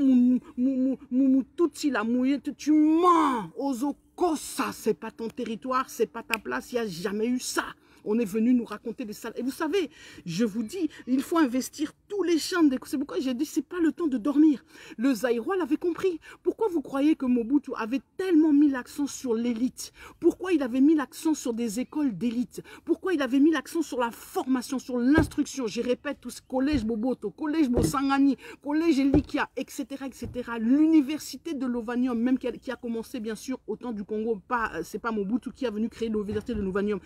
tu mens, Ozokosa, c'est pas ton territoire, c'est pas ta place, il n'y a jamais eu ça. On est venu nous raconter des salles. Et vous savez, je vous dis, il faut investir tous les champs. C'est pourquoi j'ai dit, c'est pas le temps de dormir. Le Zaïrois l'avait compris. Pourquoi vous croyez que Mobutu avait tellement mis l'accent sur l'élite? Pourquoi il avait mis l'accent sur des écoles d'élite? Pourquoi il avait mis l'accent sur la formation, sur l'instruction? Je répète, tout ce collège Boboto, collège Bosangani, collège Elikia, etc., etc. L'université de Lovanium, même qui a commencé, bien sûr, au temps du Congo. C'est pas Mobutu qui a venu créer l'université de Lovanium.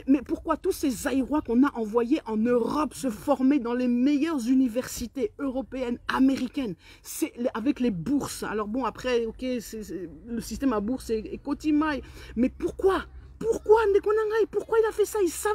Mais pourquoi tous ces Zaïrois qu'on a envoyés en Europe se former dans les meilleures universités européennes, américaines? C'est avec les bourses. Alors bon, après, ok, le système à bourse est cotimaille. Mais pourquoi? Pourquoi il a fait ça? Il savait.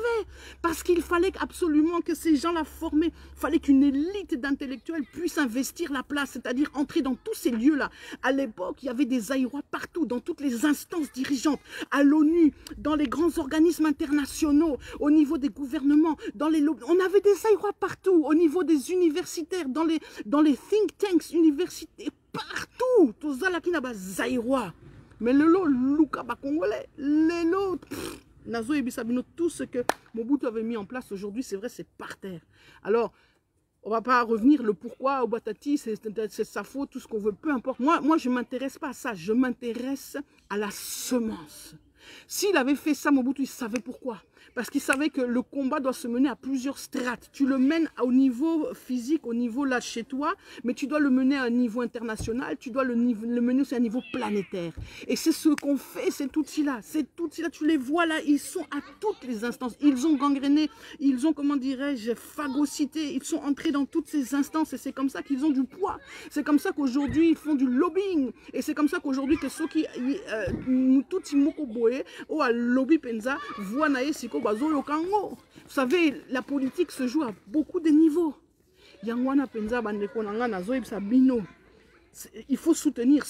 Parce qu'il fallait absolument que ces gens-là formés, il fallait qu'une élite d'intellectuels puisse investir la place, c'est-à-dire entrer dans tous ces lieux-là. À l'époque, il y avait des Zaïrois partout, dans toutes les instances dirigeantes, à l'ONU, dans les grands organismes internationaux, au niveau des gouvernements, dans les lobbies. On avait des Zaïrois partout, au niveau des universitaires, dans les think tanks universitaires, partout. Tout ça là qui n'a pas Zaïrois. Mais le lot, Luka Congolais, le lot, Nazo et Bissabino, tout ce que Mobutu avait mis en place aujourd'hui, c'est vrai, c'est par terre. Alors, on ne va pas revenir le pourquoi au Batati, c'est sa faute, tout ce qu'on veut, peu importe. Moi je ne m'intéresse pas à ça, je m'intéresse à la semence. S'il avait fait ça, Mobutu, il savait pourquoi. Parce qu'il savait que le combat doit se mener à plusieurs strates. Tu le mènes au niveau physique, au niveau là chez toi, mais tu dois le mener à un niveau international, tu dois le mener aussi à un niveau planétaire. Et c'est ce qu'on fait, cet outil-là. Tu les vois là, ils sont à toutes les instances. Ils ont gangréné, ils ont, comment dirais-je, phagocyté, ils sont entrés dans toutes ces instances et c'est comme ça qu'ils ont du poids. C'est comme ça qu'aujourd'hui, ils font du lobbying. Et c'est comme ça qu'aujourd'hui, que ceux qui, tout Timoko Boé, ou à lobby penza, voient naïe siko. Vous savez, la politique se joue à beaucoup de niveaux. Il faut soutenir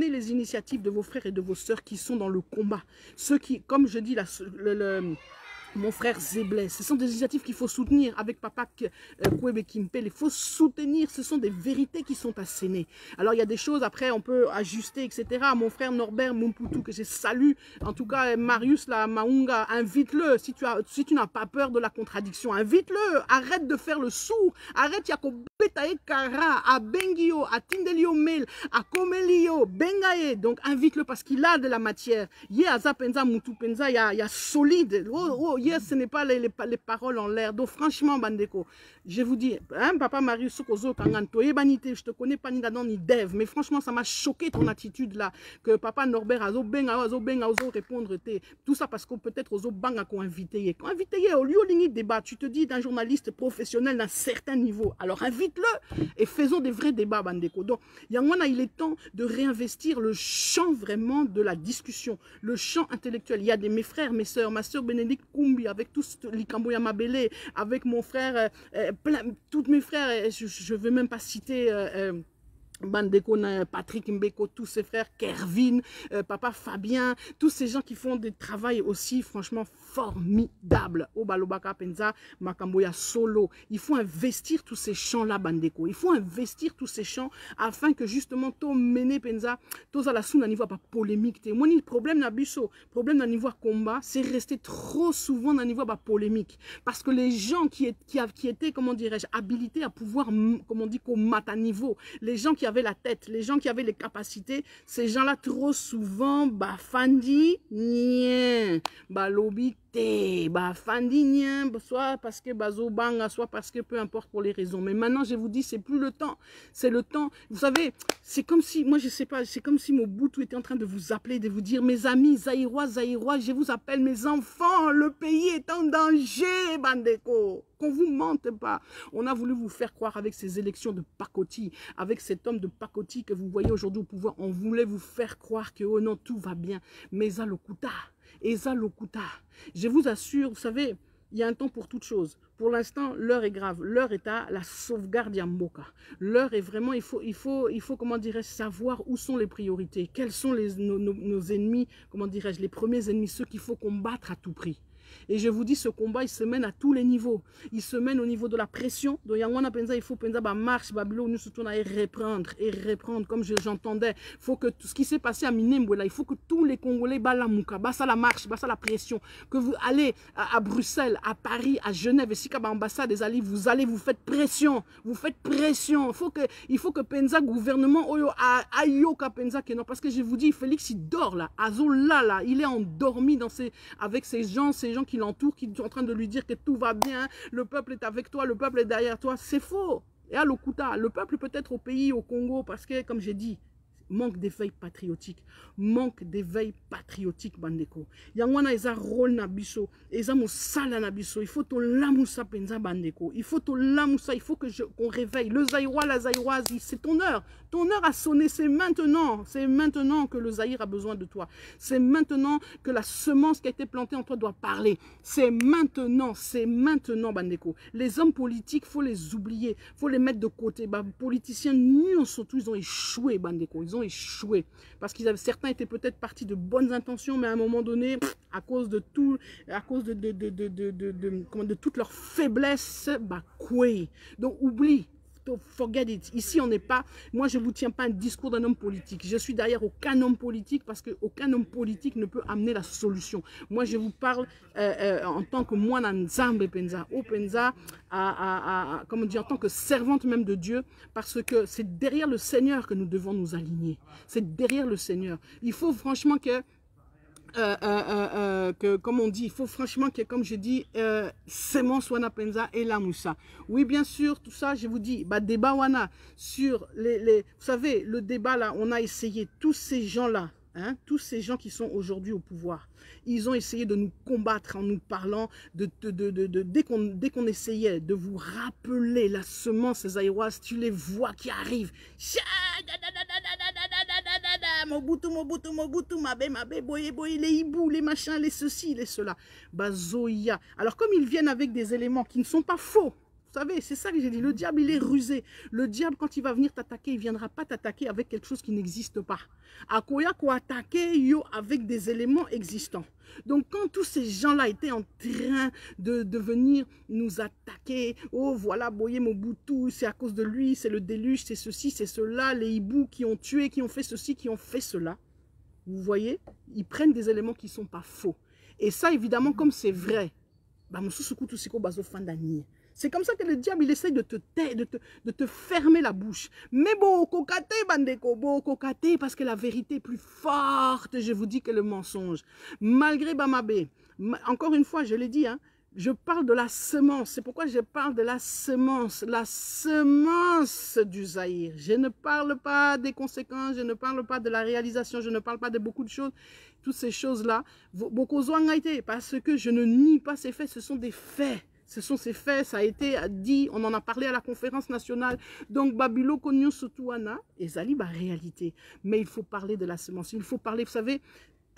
les initiatives de vos frères et de vos sœurs qui sont dans le combat. Ceux qui, comme je dis, mon frère Zéblé, ce sont des initiatives qu'il faut soutenir avec Papa Kwebe Kimpel. Il faut soutenir, ce sont des vérités qui sont assénées. Alors il y a des choses, après on peut ajuster, etc. Mon frère Norbert Mumputu, que je salue, en tout cas Marius la Maunga, invite-le, si tu n'as pas peur de la contradiction, invite-le, arrête de faire le sourd, arrête Yakobetae Kara, à Bengio, à Tindelio Mel, à Komelio, Bengae, donc invite-le parce qu'il a de la matière. Yaza Penza, Mutu Penza, il y a solide. Yes, ce n'est pas les paroles en l'air. Donc, franchement, Bandeko, je vous dis, hein, Papa Marius Sokozo Kanganto, je te connais pas ni d'Adam ni d'Ève, mais franchement, ça m'a choqué ton attitude là, que Papa Norbert a répondre. Tout ça parce que peut-être Ozo Banga qu'on invité. Quand invité, au lieu de débat, tu te dis d'un journaliste professionnel d'un certain niveau. Alors, invite-le et faisons des vrais débats, Bandeko. Donc, Yangwana, il est temps de réinvestir le champ vraiment de la discussion, le champ intellectuel. Il y a mes frères, mes sœurs, ma sœur Bénédicte Kumbi, avec tous Likambo Yamabele, avec mon frère, tous mes frères, je ne veux même pas citer Bandeko, Patrick Mbeko, tous ses frères, Kervin, papa Fabien, tous ces gens qui font des travails aussi franchement formidables. Obalobaka Penza, Makamboya Solo. Il faut investir tous ces champs-là, Bandeko. Il faut investir tous ces champs afin que justement, to mener Penza, to la souna niveau pas polémique. Moi, le problème n'a biso, problème n'a niveau combat, c'est rester trop souvent dans niveau pas polémique. Parce que les gens qui étaient, comment dirais-je, habilités à pouvoir, comme on dit, qu'au mata niveau, les gens qui avaient la tête, les gens qui avaient les capacités, ces gens-là trop souvent, bah fandi, nien, bah lobby, bah fandi, nien, soit parce que bazo banga, soit parce que peu importe pour les raisons. Mais maintenant, je vous dis, c'est plus le temps, c'est le temps. Vous savez, c'est comme si, moi je sais pas, c'est comme si Mobutu était en train de vous appeler, de vous dire, mes amis, Zaïrois, je vous appelle mes enfants, le pays est en danger, Bandeko. Qu'on vous mente pas. On a voulu vous faire croire avec ces élections de pacotille, avec cet homme de pacotille que vous voyez aujourd'hui au pouvoir, on voulait vous faire croire que oh non, tout va bien. Mais ça lokuta, je vous assure, vous savez, il y a un temps pour toute chose. Pour l'instant, l'heure est grave. L'heure est à la sauvegarde Yamboka. L'heure est vraiment, il faut comment dirais-je, savoir où sont les priorités. Quels sont nos ennemis, comment dirais-je, les premiers ennemis, ceux qu'il faut combattre à tout prix. Et je vous dis, ce combat, il se mène à tous les niveaux. Il se mène au niveau de la pression. Donc, il faut penser à marche, Babylone, nous surtout à reprendre, comme j'entendais. Il faut que tout ce qui s'est passé à Minembwe, il faut que tous les Congolais, balamouka, bassa la marche, bassa la pression. Que vous allez à Bruxelles, à Paris, à Genève, et si à l'ambassade des Alliés, vous allez, vous faites pression. Vous faites pression. Il faut que Penza, gouvernement, ayoka Penza, non, parce que je vous dis, Félix, il dort là. Azola là, il est endormi avec ces gens qui l'entourent, qui sont en train de lui dire que tout va bien, le peuple est avec toi, le peuple est derrière toi. C'est faux. Et à l'Okuta, le peuple peut être au pays, au Congo, parce que, comme j'ai dit, manque d'éveil patriotique. Bandeko. Yangwana eza rôle na biso, eza mosala na biso. Il faut to lamusa penza bandeko. Il faut to lamusa, il faut qu'on réveille. Le Zaïrois, la Zaïroise, c'est ton heure. Ton heure a sonné, c'est maintenant. C'est maintenant que le Zaïre a besoin de toi. C'est maintenant que la semence qui a été plantée en toi doit parler. C'est maintenant, bandeko. Les hommes politiques, faut les oublier, faut les mettre de côté. Bah, politiciens, nous surtout, ils ont échoué, bandeko. Ils ont échoué parce qu'ils avaient, certains étaient peut-être partis de bonnes intentions, mais à un moment donné, à cause de tout, à cause de toute leur faiblesse, bah quoi. Donc oublie. Forget it. Ici, on n'est pas... Moi, je ne vous tiens pas un discours d'un homme politique. Je suis derrière aucun homme politique parce qu'aucun homme politique ne peut amener la solution. Moi, je vous parle en tant que moi, Nzambe Penza. Au Penza, comment dire, en tant que servante même de Dieu, parce que c'est derrière le Seigneur que nous devons nous aligner. C'est derrière le Seigneur. Il faut franchement que comme on dit, il faut franchement que, comme je dis, Semence Wana Penza et la Moussa. Oui, bien sûr, tout ça, je vous dis, bah, débat Wana sur vous savez, le débat là, on a essayé, tous ces gens-là, hein, tous ces gens qui sont aujourd'hui au pouvoir, ils ont essayé de nous combattre en nous parlant dès qu'on essayait de vous rappeler la semence zaïroise, tu les vois qui arrivent. Mobutu, mabe, boye, les hiboux, les machins, les ceci, les cela. Bazoya. Alors comme ils viennent avec des éléments qui ne sont pas faux, vous savez, c'est ça que j'ai dit, le diable il est rusé. Le diable quand il va venir t'attaquer, il ne viendra pas t'attaquer avec quelque chose qui n'existe pas. Akoya ko attaquer yo avec des éléments existants. Donc quand tous ces gens-là étaient en train de venir nous attaquer, oh voilà, Boye Mobutu, c'est à cause de lui, c'est le déluge, c'est ceci, c'est cela, les hiboux qui ont tué, qui ont fait ceci, qui ont fait cela. Vous voyez, ils prennent des éléments qui ne sont pas faux. Et ça, évidemment, comme c'est vrai, c'est comme ça que le diable, il essaye de te fermer la bouche. Mais bon, kokate, bandeko, bon, kokate, parce que la vérité est plus forte, je vous dis, que le mensonge. Malgré Bamabé, encore une fois, je l'ai dit, hein, je parle de la semence. C'est pourquoi je parle de la semence du Zaïre. Je ne parle pas des conséquences, je ne parle pas de la réalisation, je ne parle pas de beaucoup de choses. Toutes ces choses-là, parce que je ne nie pas ces faits, ce sont des faits. Ce sont ces faits, ça a été dit, on en a parlé à la conférence nationale. Donc, Babylone, Konyo, Sotuana, et Zali, réalité. Mais il faut parler de la semence. Il faut parler, vous savez,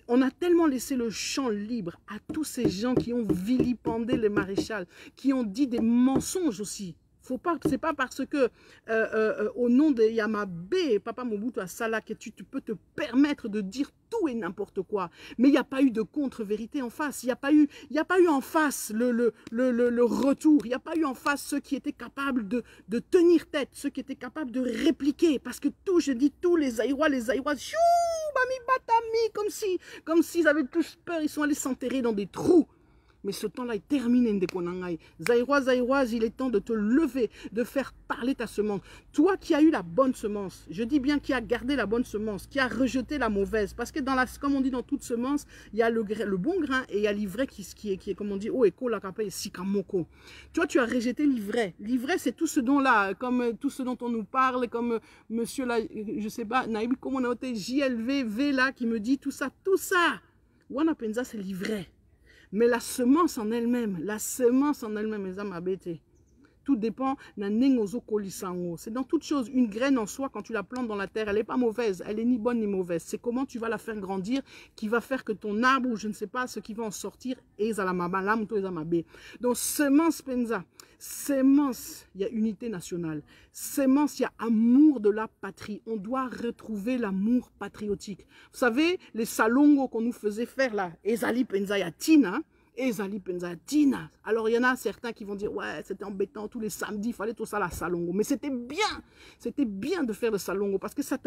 on a tellement laissé le champ libre à tous ces gens qui ont vilipendé le maréchal, qui ont dit des mensonges aussi. Faut pas, c'est pas parce que au nom de Yamabé, Papa Mobutu Asala, que tu peux te permettre de dire tout et n'importe quoi. Mais il n'y a pas eu de contre-vérité en face. Il n'y a pas eu en face le retour. Il n'y a pas eu en face ceux qui étaient capables de tenir tête, ceux qui étaient capables de répliquer. Parce que je dis tous les Zaïrois, chou, Bami Batami, comme s'ils avaient tous peur, ils sont allés s'enterrer dans des trous. Mais ce temps-là est terminé, Ndekonangai. Zaïroise, il est temps de te lever, de faire parler ta semence. Toi qui as eu la bonne semence, je dis bien qui a gardé la bonne semence, qui a rejeté la mauvaise. Parce que comme on dit dans toute semence, il y a le bon grain et il y a l'ivraie qui est, comme on dit, Eko, Lakapa et Sikamoko. Toi, tu as rejeté l'ivraie. L'ivraie, c'est tout ce dont-là, comme tout ce dont on nous parle, comme monsieur là, je sais pas, Naïb, comment on a été JLV, là, qui me dit tout ça. Wana Penza, c'est l'ivraie. Mais la semence en elle-même, les âmes abêtées, tout dépend d'un nengozo kolisango. C'est dans toute chose, une graine en soi, quand tu la plantes dans la terre, elle n'est pas mauvaise, elle n'est ni bonne ni mauvaise. C'est comment tu vas la faire grandir qui va faire que ton arbre, ou je ne sais pas, ce qui va en sortir, donc semence penza, semence, il y a unité nationale. Semence, il y a amour de la patrie. On doit retrouver l'amour patriotique. Vous savez, les salongos qu'on nous faisait faire là, Ezali penza yatina, Ezali penzatina. Alors, il y en a certains qui vont dire, ouais, c'était embêtant, tous les samedis, il fallait tout ça, la salongo. Mais c'était bien de faire le salongo, parce que ça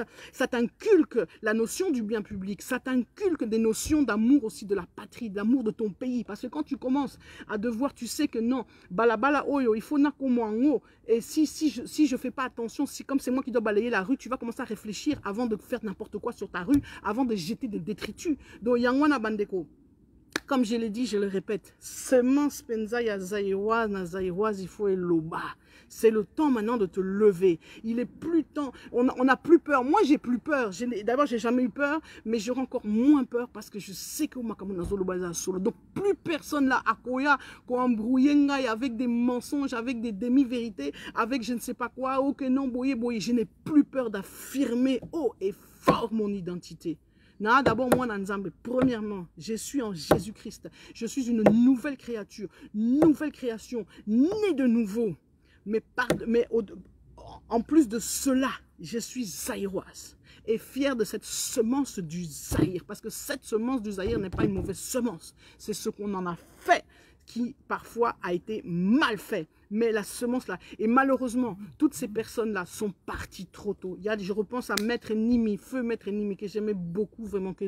t'inculque la notion du bien public, ça t'inculque des notions d'amour aussi de la patrie, d'amour de ton pays. Parce que quand tu commences à devoir, tu sais que non, balabala oyo, il faut nakomoango, et si je fais pas attention, comme c'est moi qui dois balayer la rue, tu vas commencer à réfléchir avant de faire n'importe quoi sur ta rue, avant de jeter des détritus. Donc, yangwana bandeko. Comme je l'ai dit, je le répète, semence penza ya zaïroise, na zaïroise, il faut eloba. C'est le temps maintenant de te lever. Il est plus temps, on n'a plus peur. Moi, j'ai plus peur. D'abord, j'ai jamais eu peur, mais j'aurai encore moins peur parce que je sais que donc plus personne là, akoya, qu'on embrouille avec des mensonges, avec des demi-vérités, avec je ne sais pas quoi, oh que non, boye. Je n'ai plus peur d'affirmer haut et fort mon identité. D'abord, moi, Nzambe, premièrement, je suis en Jésus-Christ. Je suis une nouvelle créature, nouvelle création, née de nouveau. Mais en plus de cela, je suis zaïroise et fière de cette semence du Zaïre. Parce que cette semence du Zaïre n'est pas une mauvaise semence. C'est ce qu'on en a fait qui, parfois, a été mal fait. Mais la semence là, et malheureusement, toutes ces personnes-là sont parties trop tôt. Je repense à Maître Nimi, Feu Maître Nimi, que j'aimais beaucoup, vraiment, que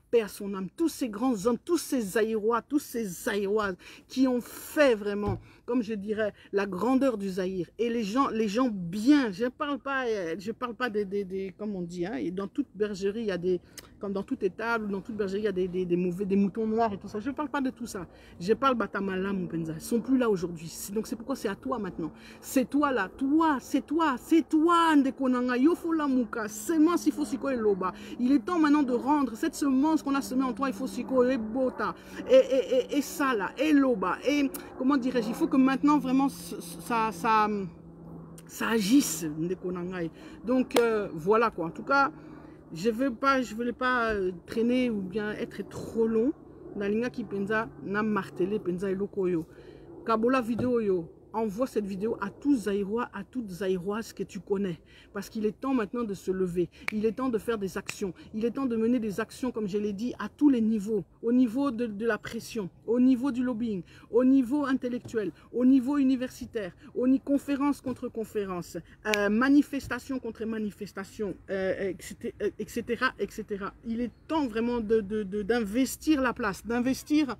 paix à son âme. Tous ces grands hommes, tous ces Zaïrois, tous ces Zaïroises qui ont fait vraiment, comme je dirais, la grandeur du Zaïre. Et les gens bien, je parle pas des comme on dit, hein, et dans toute bergerie, il y a des, comme dans toute étable, dans toute bergerie, il y a des moutons noirs et tout ça. Je ne parle pas de tout ça. Je parle Batamala, mon penza. Ils ne sont plus là aujourd'hui. Donc c'est pourquoi c'est à toi maintenant. C'est toi là. C'est toi, Ndekonanga. Yofola Muka. Semence, il faut siko eloba. Il est temps maintenant de rendre cette semence qu'on a semée en toi, il faut siko ebota. Et ça là, eloba. Et comment dirais-je, il faut que maintenant vraiment ça agisse, Ndekonanga. Donc voilà quoi. En tout cas, je voulais pas traîner ou bien être trop long. Nalinga ki penza na martelé penza eloko yo. Kabola vidéo yo. Envoie cette vidéo à tous Zaïrois, à toutes Zaïroises que tu connais. Parce qu'il est temps maintenant de se lever. Il est temps de faire des actions. Il est temps de mener des actions, comme je l'ai dit, à tous les niveaux. Au niveau de la pression, au niveau du lobbying, au niveau intellectuel, au niveau universitaire, conférence contre conférence, manifestation contre manifestation, etc., etc. Il est temps vraiment d'investir la place, d'investir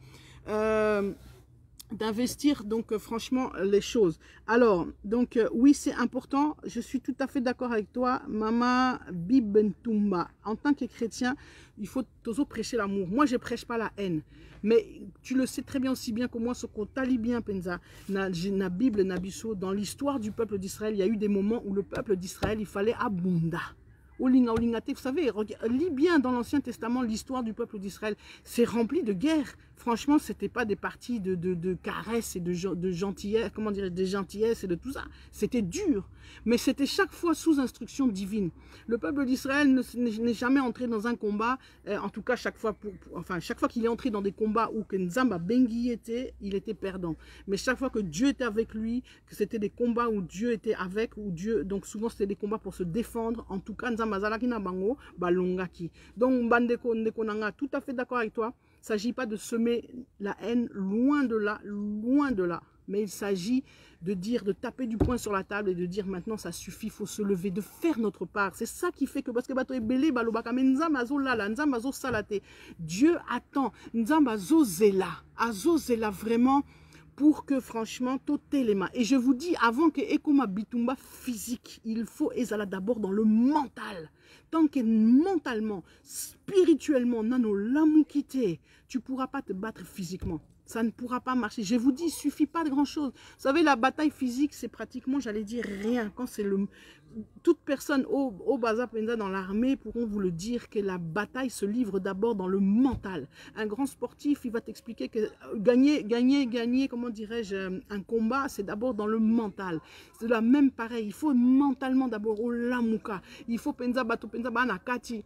donc franchement les choses. Alors donc oui, c'est important, je suis tout à fait d'accord avec toi, Mama Bibentumba. En tant que chrétien, il faut toujours prêcher l'amour. Moi, je prêche pas la haine, mais tu le sais très bien, aussi bien que moi, ce qu'on t'allie bien, Penza, na Bible, na biso, dans l'histoire du peuple d'Israël, il y a eu des moments où le peuple d'Israël, il fallait abunda. Vous savez, lis bien dans l'Ancien Testament l'histoire du peuple d'Israël. C'est rempli de guerres. Franchement, ce n'était pas des parties de caresses et de gentillesse, comment dire, des gentillesses et de tout ça. C'était dur. Mais c'était chaque fois sous instruction divine. Le peuple d'Israël n'est jamais entré dans un combat, en tout cas chaque fois qu'il est entré dans des combats où que Nzamba Bengi était, il était perdant. Mais chaque fois que Dieu était avec lui, que c'était des combats où Dieu était avec, où Dieu, donc souvent c'était des combats pour se défendre, en tout cas Nzamba Zalaki na bango, balongaki. Donc Bandeko Ndeko Nanga, tout à fait d'accord avec toi. Il ne s'agit pas de semer la haine, loin de là, loin de là. Mais il s'agit de dire, de taper du poing sur la table et de dire maintenant ça suffit, il faut se lever, de faire notre part. C'est ça qui fait que, parce que bato ebele balobaka, mais nzambazo lala, nzambazo salate. Dieu attend, nzambazo zela, azo zela vraiment pour que franchement, toté les mains. Et je vous dis, avant que Ekoma Bitumba physique, il faut ezala d'abord dans le mental. Tant que mentalement, spirituellement, nano lamukite, tu ne pourras pas te battre physiquement. Ça ne pourra pas marcher. Je vous dis, il ne suffit pas de grand-chose. Vous savez, la bataille physique, c'est pratiquement, j'allais dire, rien. Quand c'est le... Toute personne au Baza Penza dans l'armée pourront vous le dire que la bataille se livre d'abord dans le mental. Un grand sportif, il va t'expliquer que gagner, comment dirais-je, un combat, c'est d'abord dans le mental. C'est la même pareil. Il faut mentalement d'abord au lamuka. Il faut Penza Bato Penza Banakati.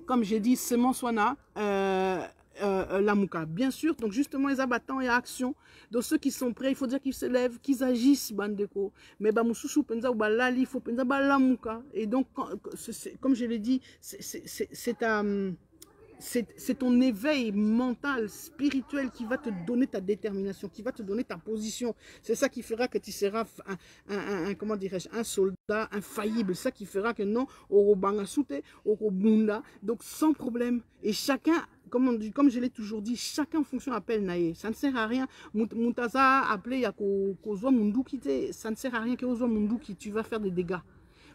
Comme j'ai dit, c'est mon soina. Lamuka, bien sûr. Donc justement, les abattants et action. Donc ceux qui sont prêts, il faut dire qu'ils se lèvent, qu'ils agissent, bandeko. Mais bamususu penza ou balali, il faut penza balamuka. Et donc, comme je l'ai dit, c'est ton éveil mental, spirituel qui va te donner ta détermination, qui va te donner ta position. C'est ça qui fera que tu seras comment dirais-je, un soldat infaillible. C'est ça qui fera que non, orobanga soute, orobunda. Donc sans problème. Et chacun, comme je l'ai toujours dit, chacun en fonction appelle naïe. Ça ne sert à rien. Mutaza appelé ya kozwa munduki te. Ça ne sert à rien que ozwa munduki. Tu vas faire des dégâts.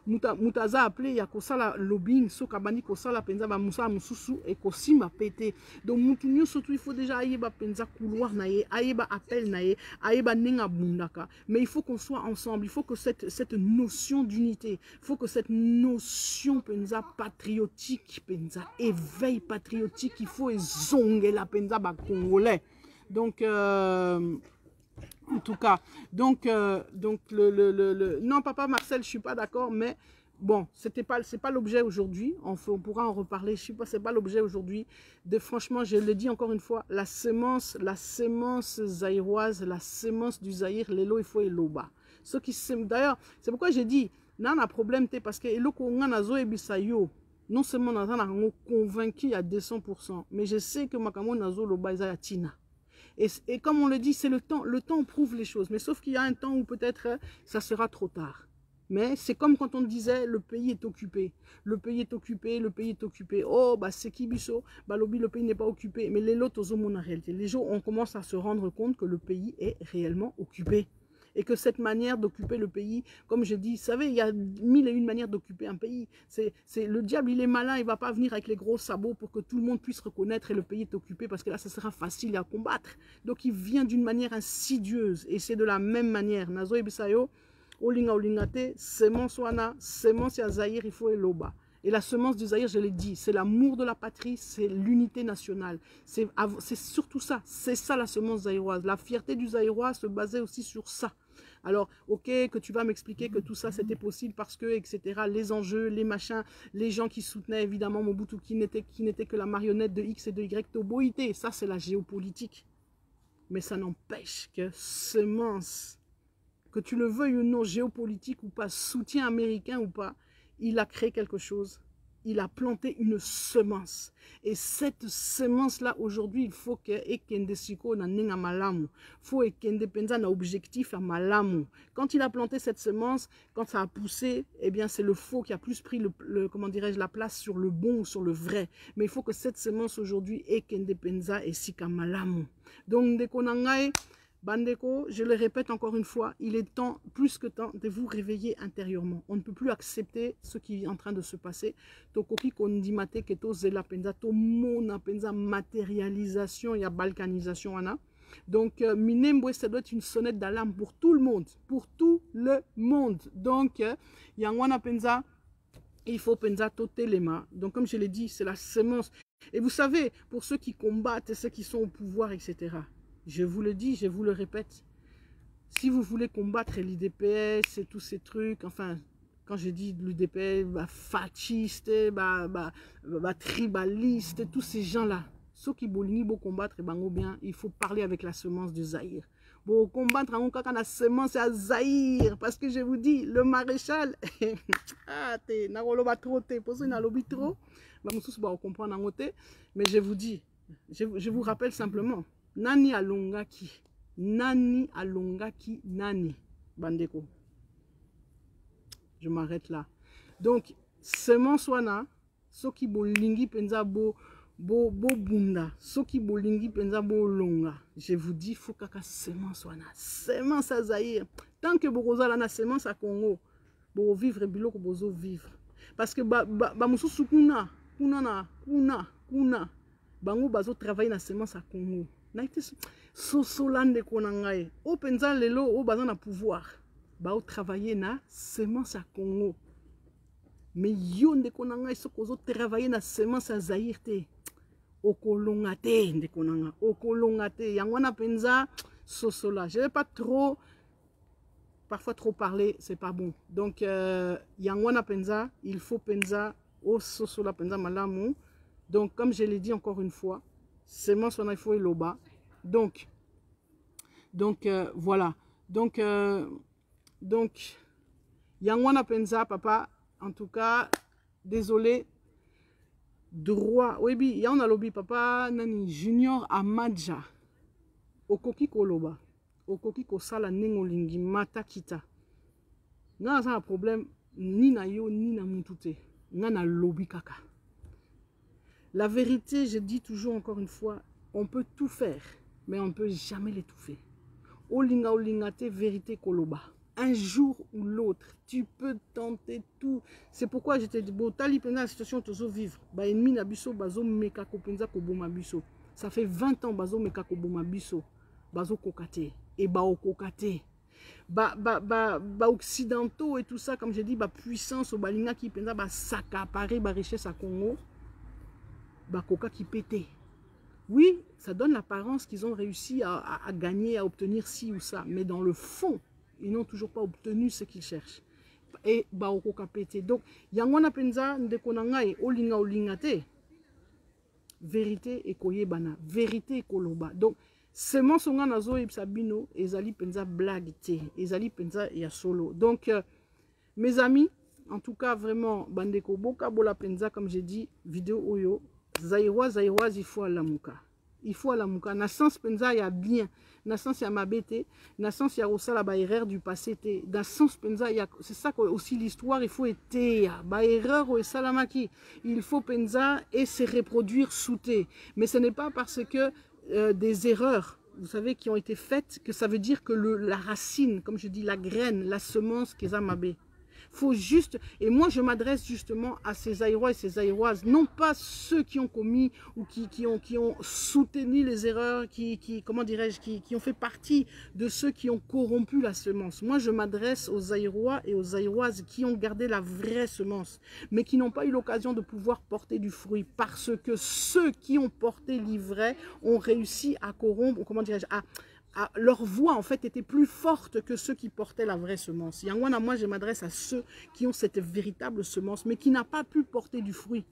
Mutaza appelé ya kosala lobbying so kabani kosala penza ba musa mususu et kosima pété. Donc mutunyo surtout il faut déjà ayeba penza couloir naïe, ayeba appel naïe, ayeba nenga bundaka. Mais il faut qu'on soit ensemble. Il faut que cette notion d'unité, il faut que cette notion penza patriotique, penza éveil patriotique, il faut zonge la penza ba congolais. Donc en tout cas, donc non, papa Marcel, je suis pas d'accord, mais bon, c'est pas l'objet aujourd'hui. On pourra en reparler. Je sais pas, c'est pas l'objet aujourd'hui. Franchement, je le dis encore une fois, la sémence zaïroise, la sémence du Zaïre, l'élo il faut eloba. Ceux qui d'ailleurs, c'est pourquoi j'ai dit, non, un problème parce que elo ko nganazo ebisayo. Non seulement on a convaincu à 200%, mais je sais que makamo nazo loba tina. Et comme on le dit, c'est le temps prouve les choses. Mais sauf qu'il y a un temps où peut-être ça sera trop tard. Mais c'est comme quand on disait le pays est occupé. Le pays est occupé, le pays est occupé. Oh, bah c'est Kibiso, bah le pays n'est pas occupé. Mais les lots aux hommes en réalité. Les gens, on commence à se rendre compte que le pays est réellement occupé. Et que cette manière d'occuper le pays, comme je dis, vous savez, il y a 1001 manières d'occuper un pays. Le diable, il est malin, il ne va pas venir avec les gros sabots pour que tout le monde puisse reconnaître et le pays est occupé, parce que là, ça sera facile à combattre. Donc, il vient d'une manière insidieuse. Et c'est de la même manière. Nazo Ebisayo, Olinga Olingate, semence wana, semence ya Zaïre, il faut eloba. Et la semence du Zaïre, je l'ai dit, c'est l'amour de la patrie, c'est l'unité nationale. C'est surtout ça. C'est ça la semence zaïroise. La fierté du Zaïrois se basait aussi sur ça. Alors, ok, que tu vas m'expliquer que tout ça c'était possible parce que, etc., les enjeux, les machins, les gens qui soutenaient évidemment Mobutu qui n'était que la marionnette de X et de Y, Toboïté, ça c'est la géopolitique. Mais ça n'empêche que semence, que tu le veuilles ou non, géopolitique ou pas, soutien américain ou pas, il a créé quelque chose. Il a planté une semence. Et cette semence-là, aujourd'hui, il faut que Ekende Siko na nenga malamu. Faut Ekende Penza na objectif à malamu. Quand il a planté cette semence, quand ça a poussé, eh bien, c'est le faux qui a plus pris comment dirais-je, la place sur le bon ou sur le vrai. Mais il faut que cette semence, aujourd'hui, Ekende Penza et Sika malamu. Donc, Dekonangaï, Bandeko, je le répète encore une fois, il est temps, plus que temps, de vous réveiller intérieurement. On ne peut plus accepter ce qui est en train de se passer. Tokoki kondimate keto zela penza to mona penza matérialisation et balkanisation wana. Donc Minembwe, ça doit être une sonnette d'alarme pour tout le monde, pour tout le monde. Donc Yangwana penza, il faut penser tout téléma. Donc, comme je l'ai dit, c'est la semence. Et vous savez, pour ceux qui combattent et ceux qui sont au pouvoir, etc., je vous le dis, je vous le répète, si vous voulez combattre l'IDPS et tous ces trucs, enfin, quand je dis l'IDPS, fasciste, tribaliste, tous ces gens-là, ceux qui veulent combattre, bien, il faut parler avec la semence de Zaïre. Pour combattre la semence à Zaïre, parce que je vous dis, le maréchal, mais je vous dis, je vous rappelle simplement, Nani alongaki, Nani alongaki, Nani, Bandeko. Je m'arrête là. Donc, semence wana, soki bolingi penza bo bunda, soki bolingi penza bo longa. Je vous dis, faut kaka semence wana, semence à Zaïre. Tant que bokoza la na semence à Congo, bo vivre biloko bozo vivre. Parce que mususu kuna bango bazo travailler na semence à Congo. Naite sosolande konangaye. O penza lelo o baza na pouvoir. Bao travailler na semence à Congo. Mais yo ndeko nanga isokozo travailler na semence à Zaïre te. Okolonga te ndeko nanga. Okolonga te. Yangwana penza sosola. Je vais pas trop parfois trop parler, c'est pas bon. Donc yangwana penza, il faut penza o sosola penza malamu. Donc comme je l'ai dit encore une fois, semence on a il faut eloba. Donc voilà. Donc Yangwana penza, papa, en tout cas, désolé, droit, oui, bi, y'a on a lobby, papa, nani, Junior Amadja, okoki koloba, okoki kosala nengolingi, mata kita. Nga ça un problème, ni na yo, ni na mutute, nga na lobby kaka. La vérité, je dis toujours encore une fois, on peut tout faire, mais on ne peut jamais l'étouffer. Olinga olingate, vérité koloba. Un jour ou l'autre, tu peux tenter tout. C'est pourquoi je te dis, bon, tali pendant la situation tozo vivre. Ba ennemi na biso bazo meka ko penza ko boma biso. Ça fait 20 ans bazo meka ko boma biso. Bazo kokate et ba okokate. Ba occidentaux et tout ça, comme je dis, ba puissance au balinga qui penza ba s'accaparer ba richesse à Congo. Ba koka qui pétait. Oui, ça donne l'apparence qu'ils ont réussi à gagner, à obtenir ci ou ça, mais dans le fond, ils n'ont toujours pas obtenu ce qu'ils cherchent. Et baoko kapete. Donc, yangwana penza ndekonangai olinga olingate. Vérité et koyebana, vérité et koloba. Donc, semence nga nazo ibsabino ezali penza blague te, ezali penza ya solo. Donc, mes amis, en tout cas vraiment bandeko boka bola penza comme j'ai dit, vidéo oyo zaïroise il faut à la mouka. Il faut à la mouka. Na sens penza ya bien. Na sens ya mabete. Na sens ya osala ba erreur du passé te. Na sens penza ya. C'est ça que aussi l'histoire il faut être. Ba erreur ou salamaki. Il faut penza et se reproduire souté. Mais ce n'est pas parce que des erreurs, vous savez, qui ont été faites, que ça veut dire que la racine, comme je dis, la graine, la semence qu'ils ont mabé. Faut juste, et moi je m'adresse justement à ces Aïrois et ces Aïroises, non pas ceux qui ont commis ou qui ont soutenu les erreurs, comment dirais-je, qui ont fait partie de ceux qui ont corrompu la semence. Moi je m'adresse aux Aïrois et aux Aïroises qui ont gardé la vraie semence, mais qui n'ont pas eu l'occasion de pouvoir porter du fruit, parce que ceux qui ont porté l'ivraie ont réussi à corrompre, comment dirais-je, leur voix en fait était plus forte que ceux qui portaient la vraie semence. Yangwana, moi je m'adresse à ceux qui ont cette véritable semence, mais qui n'a pas pu porter du fruit,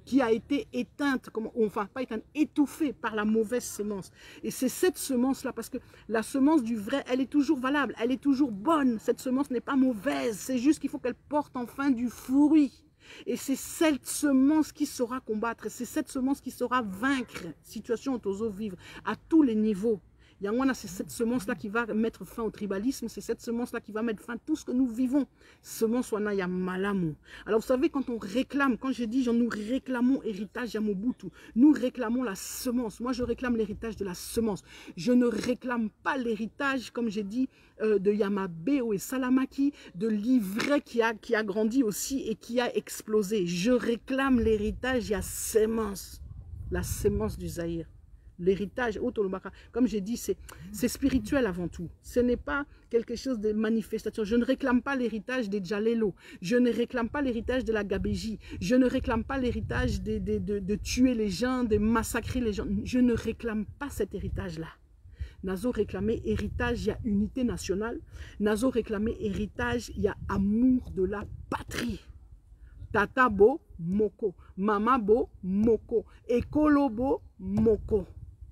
qui a été éteinte, enfin pas éteinte, étouffée par la mauvaise semence. Et c'est cette semence-là, parce que la semence du vrai, elle est toujours valable, elle est toujours bonne. Cette semence n'est pas mauvaise, c'est juste qu'il faut qu'elle porte enfin du fruit. Et c'est cette semence qui saura combattre, c'est cette semence qui saura vaincre situation autozo vivre à tous les niveaux. Yangwana, c'est cette semence-là qui va mettre fin au tribalisme, c'est cette semence-là qui va mettre fin à tout ce que nous vivons. Semence wana ya malamu. Alors vous savez, quand on réclame, quand je dis nous réclamons héritage ya Mobutu, nous réclamons la semence. Moi je réclame l'héritage de la semence. Je ne réclame pas l'héritage, comme j'ai dit, de Yamabeo et Salamaki, de l'ivraie qui a grandi aussi et qui a explosé. Je réclame l'héritage ya semence, la semence du Zaïre. L'héritage, comme j'ai dit, c'est spirituel avant tout. Ce n'est pas quelque chose de manifestation. Je ne réclame pas l'héritage des Djalelo. Je ne réclame pas l'héritage de la Gabégie. Je ne réclame pas l'héritage de tuer les gens, de massacrer les gens. Je ne réclame pas cet héritage-là. Nazo réclamé héritage, il y a unité nationale. Nazo réclamé héritage, il y a amour de la patrie. Tata bo, moko. Mama bo, moko. Ekolo bo, moko.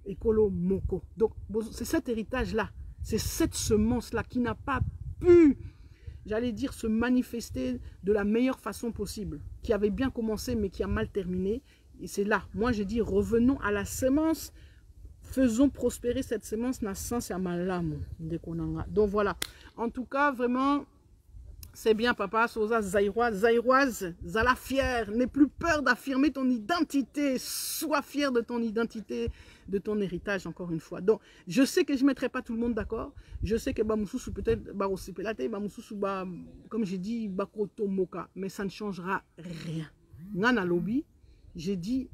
Écolo moko. Donc, c'est cet héritage-là, c'est cette semence-là qui n'a pas pu, j'allais dire, se manifester de la meilleure façon possible, qui avait bien commencé mais qui a mal terminé. Et c'est là, moi je dis, revenons à la semence, faisons prospérer cette semence, na sens ya malamu. Donc voilà, en tout cas, vraiment, c'est bien, papa, Sosa Zaïroise, Zala fière, n'aie plus peur d'affirmer ton identité, sois fier de ton identité, de ton héritage, encore une fois. Donc, je sais que je ne mettrai pas tout le monde d'accord, je sais que Bamoussou peut-être, comme j'ai dit, Bakoto Moka, mais ça ne changera rien. Nana Lobby, j'ai dit,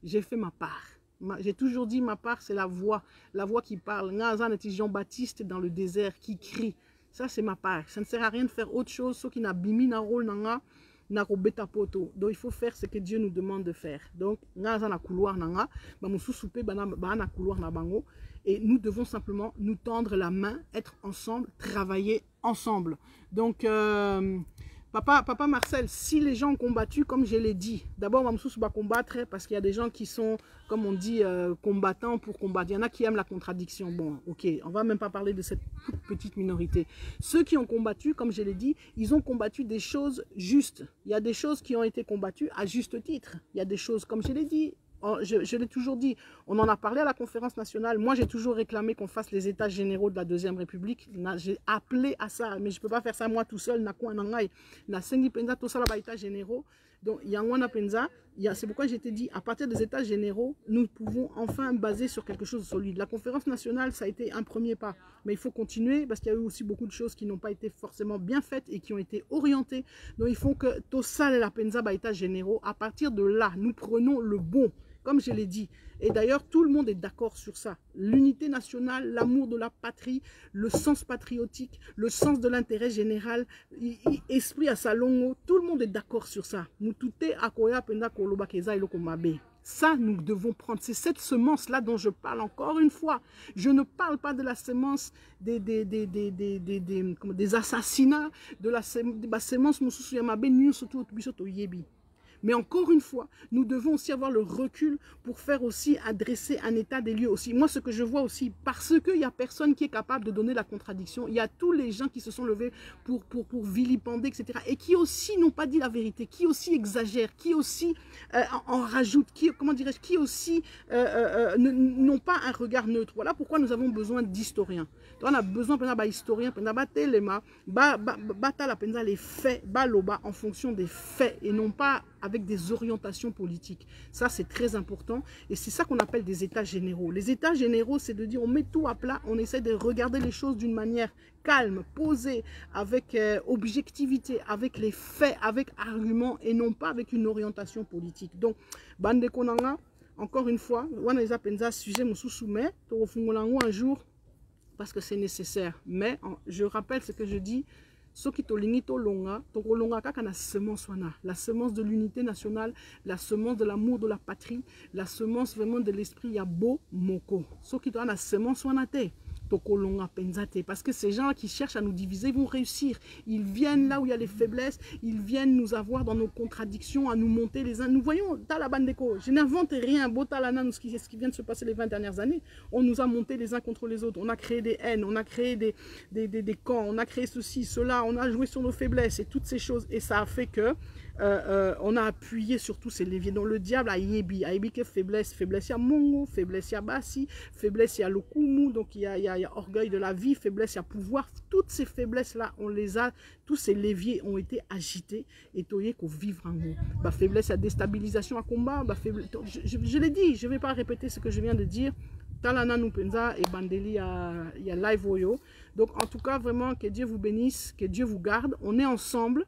j'ai fait ma part. J'ai toujours dit ma part, c'est la voix qui parle. Ngazan est Jean-Baptiste dans le désert qui crie. Ça, c'est ma part. Ça ne sert à rien de faire autre chose, sauf qu'il n'a bimi na rôle nanga, na beta poto. Donc, il faut faire ce que Dieu nous demande de faire. Donc, ngaza na couloir nanga, ba musu soupe ba na couloir na bango. Et nous devons simplement nous tendre la main, être ensemble, travailler ensemble. Donc, Papa Marcel, si les gens ont combattu, comme je l'ai dit, d'abord, Mamsous va combattre parce qu'il y a des gens qui sont, comme on dit, combattants pour combattre. Il y en a qui aiment la contradiction. Bon, ok, on ne va même pas parler de cette toute petite minorité. Ceux qui ont combattu, comme je l'ai dit, ils ont combattu des choses justes. Il y a des choses qui ont été combattues à juste titre. Il y a des choses, comme je l'ai dit, je l'ai toujours dit, on en a parlé à la conférence nationale. Moi, j'ai toujours réclamé qu'on fasse les états généraux de la Deuxième République. J'ai appelé à ça, mais je ne peux pas faire ça moi tout seul. Donc, c'est pourquoi j'ai dit, à partir des états généraux, nous pouvons enfin baser sur quelque chose de solide. La conférence nationale, ça a été un premier pas. Mais il faut continuer parce qu'il y a eu aussi beaucoup de choses qui n'ont pas été forcément bien faites et qui ont été orientées. Donc, il faut que tout ça, la penza, états généraux, à partir de là, nous prenons le bon. Comme je l'ai dit, et d'ailleurs tout le monde est d'accord sur ça. L'unité nationale, l'amour de la patrie, le sens patriotique, le sens de l'intérêt général, esprit à salongo, tout le monde est d'accord sur ça. Ça, nous devons prendre. C'est cette semence-là dont je parle encore une fois. Je ne parle pas de la semence des assassinats, de la semence mais encore une fois, nous devons aussi avoir le recul pour faire aussi adresser un état des lieux aussi. Moi, ce que je vois aussi, parce qu'il n'y a personne qui est capable de donner la contradiction, il y a tous les gens qui se sont levés pour vilipender, etc. Et qui aussi n'ont pas dit la vérité, qui aussi exagèrent, qui aussi en rajoutent, qui aussi n'ont pas un regard neutre. Voilà pourquoi nous avons besoin d'historiens. On a besoin d'historiens, les faits, en fonction des faits et non pas avec des orientations politiques. Ça, c'est très important et c'est ça qu'on appelle des états généraux. Les états généraux, c'est de dire on met tout à plat, on essaie de regarder les choses d'une manière calme, posée, avec objectivité, avec les faits, avec arguments et non pas avec une orientation politique. Donc, Bande Konanga, encore une fois, Wana Penza, sujet me sous-soumet, un jour, parce que c'est nécessaire. Mais je rappelle ce que je dis, la semence de l'unité nationale, la semence de l'amour de la patrie, la semence vraiment de l'esprit Yabo Moko. La semence parce que ces gens qui cherchent à nous diviser vont réussir. Ils viennent là où il y a les faiblesses, ils viennent nous avoir dans nos contradictions, à nous monter les uns. Nous voyons, Talabandeko, je n'invente rien, Botalana, ce qui vient de se passer les 20 dernières années. On nous a monté les uns contre les autres, on a créé des haines, on a créé des camps, on a créé ceci, cela, on a joué sur nos faiblesses et toutes ces choses. Et ça a fait que on a appuyé sur tous ces leviers. Donc le diable a Yebi que faiblesse, faiblesse il y a Mongo, faiblesse il y a Bassi, faiblesse il y a Lokumu, donc il y a orgueil de la vie, faiblesse il y a pouvoir. Toutes ces faiblesses là, on les a, tous ces leviers ont été agités et toyé qu'on vivre en haut. Bah faiblesse il y a déstabilisation à combat, bah faiblesse, je l'ai dit, je ne vais pas répéter ce que je viens de dire. Talana Nupenza et Bandeli il y a Live Oyo. Donc en tout cas vraiment que Dieu vous bénisse, que Dieu vous garde. On est ensemble.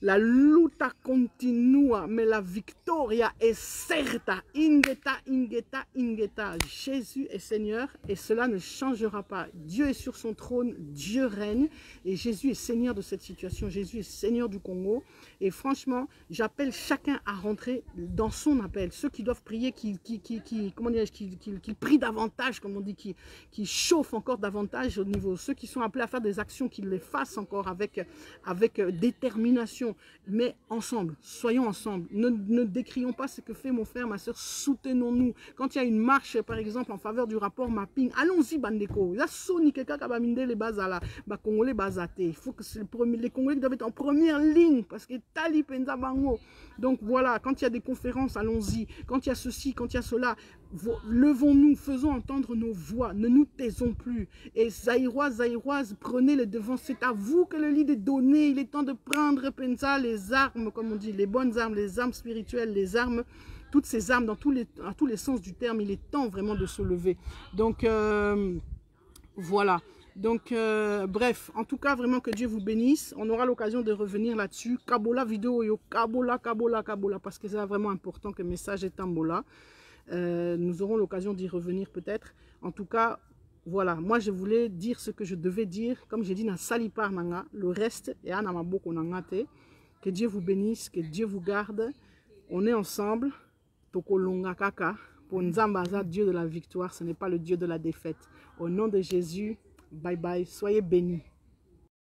La luta continua, mais la victoria est certa. Ingeta, ingeta, ingeta. Jésus est Seigneur et cela ne changera pas. Dieu est sur son trône, Dieu règne et Jésus est Seigneur de cette situation. Jésus est Seigneur du Congo. Et franchement, j'appelle chacun à rentrer dans son appel. Ceux qui doivent prier, qui prient davantage, comme on dit, qui chauffent encore davantage au niveau. Ceux qui sont appelés à faire des actions, qu'ils les fassent encore avec détermination. Mais ensemble, soyons ensemble. Ne décrions pas ce que fait mon frère, ma soeur, soutenons-nous. Quand il y a une marche, par exemple, en faveur du rapport mapping, allons-y, Bandeko. Il faut que les Congolais doivent être en première ligne parce que Tali Penza Bango. Donc voilà, quand il y a des conférences, allons-y. Quand il y a ceci, quand il y a cela, levons-nous, faisons entendre nos voix, ne nous taisons plus. Et Zaïroise, prenez le devant. C'est à vous que le lead est donné. Il est temps de prendre Penza, les armes, comme on dit, les bonnes armes, les armes spirituelles, les armes, toutes ces armes dans tous les sens du terme. Il est temps vraiment de se lever. Donc voilà. Donc, bref, en tout cas, vraiment que Dieu vous bénisse. On aura l'occasion de revenir là-dessus. Kabola vidéo, yo, Kabola, parce que c'est vraiment important que le message est tambola. Nous aurons l'occasion d'y revenir peut-être. En tout cas, voilà, moi je voulais dire ce que je devais dire. Comme j'ai dit dans Salipar Nanga, le reste est à Namaboko Nangate. Que Dieu vous bénisse, que Dieu vous garde. On est ensemble. Tokolonga Kaka. Pour Nzambaza, Dieu de la victoire, ce n'est pas le Dieu de la défaite. Au nom de Jésus, bye bye, soyez bénis.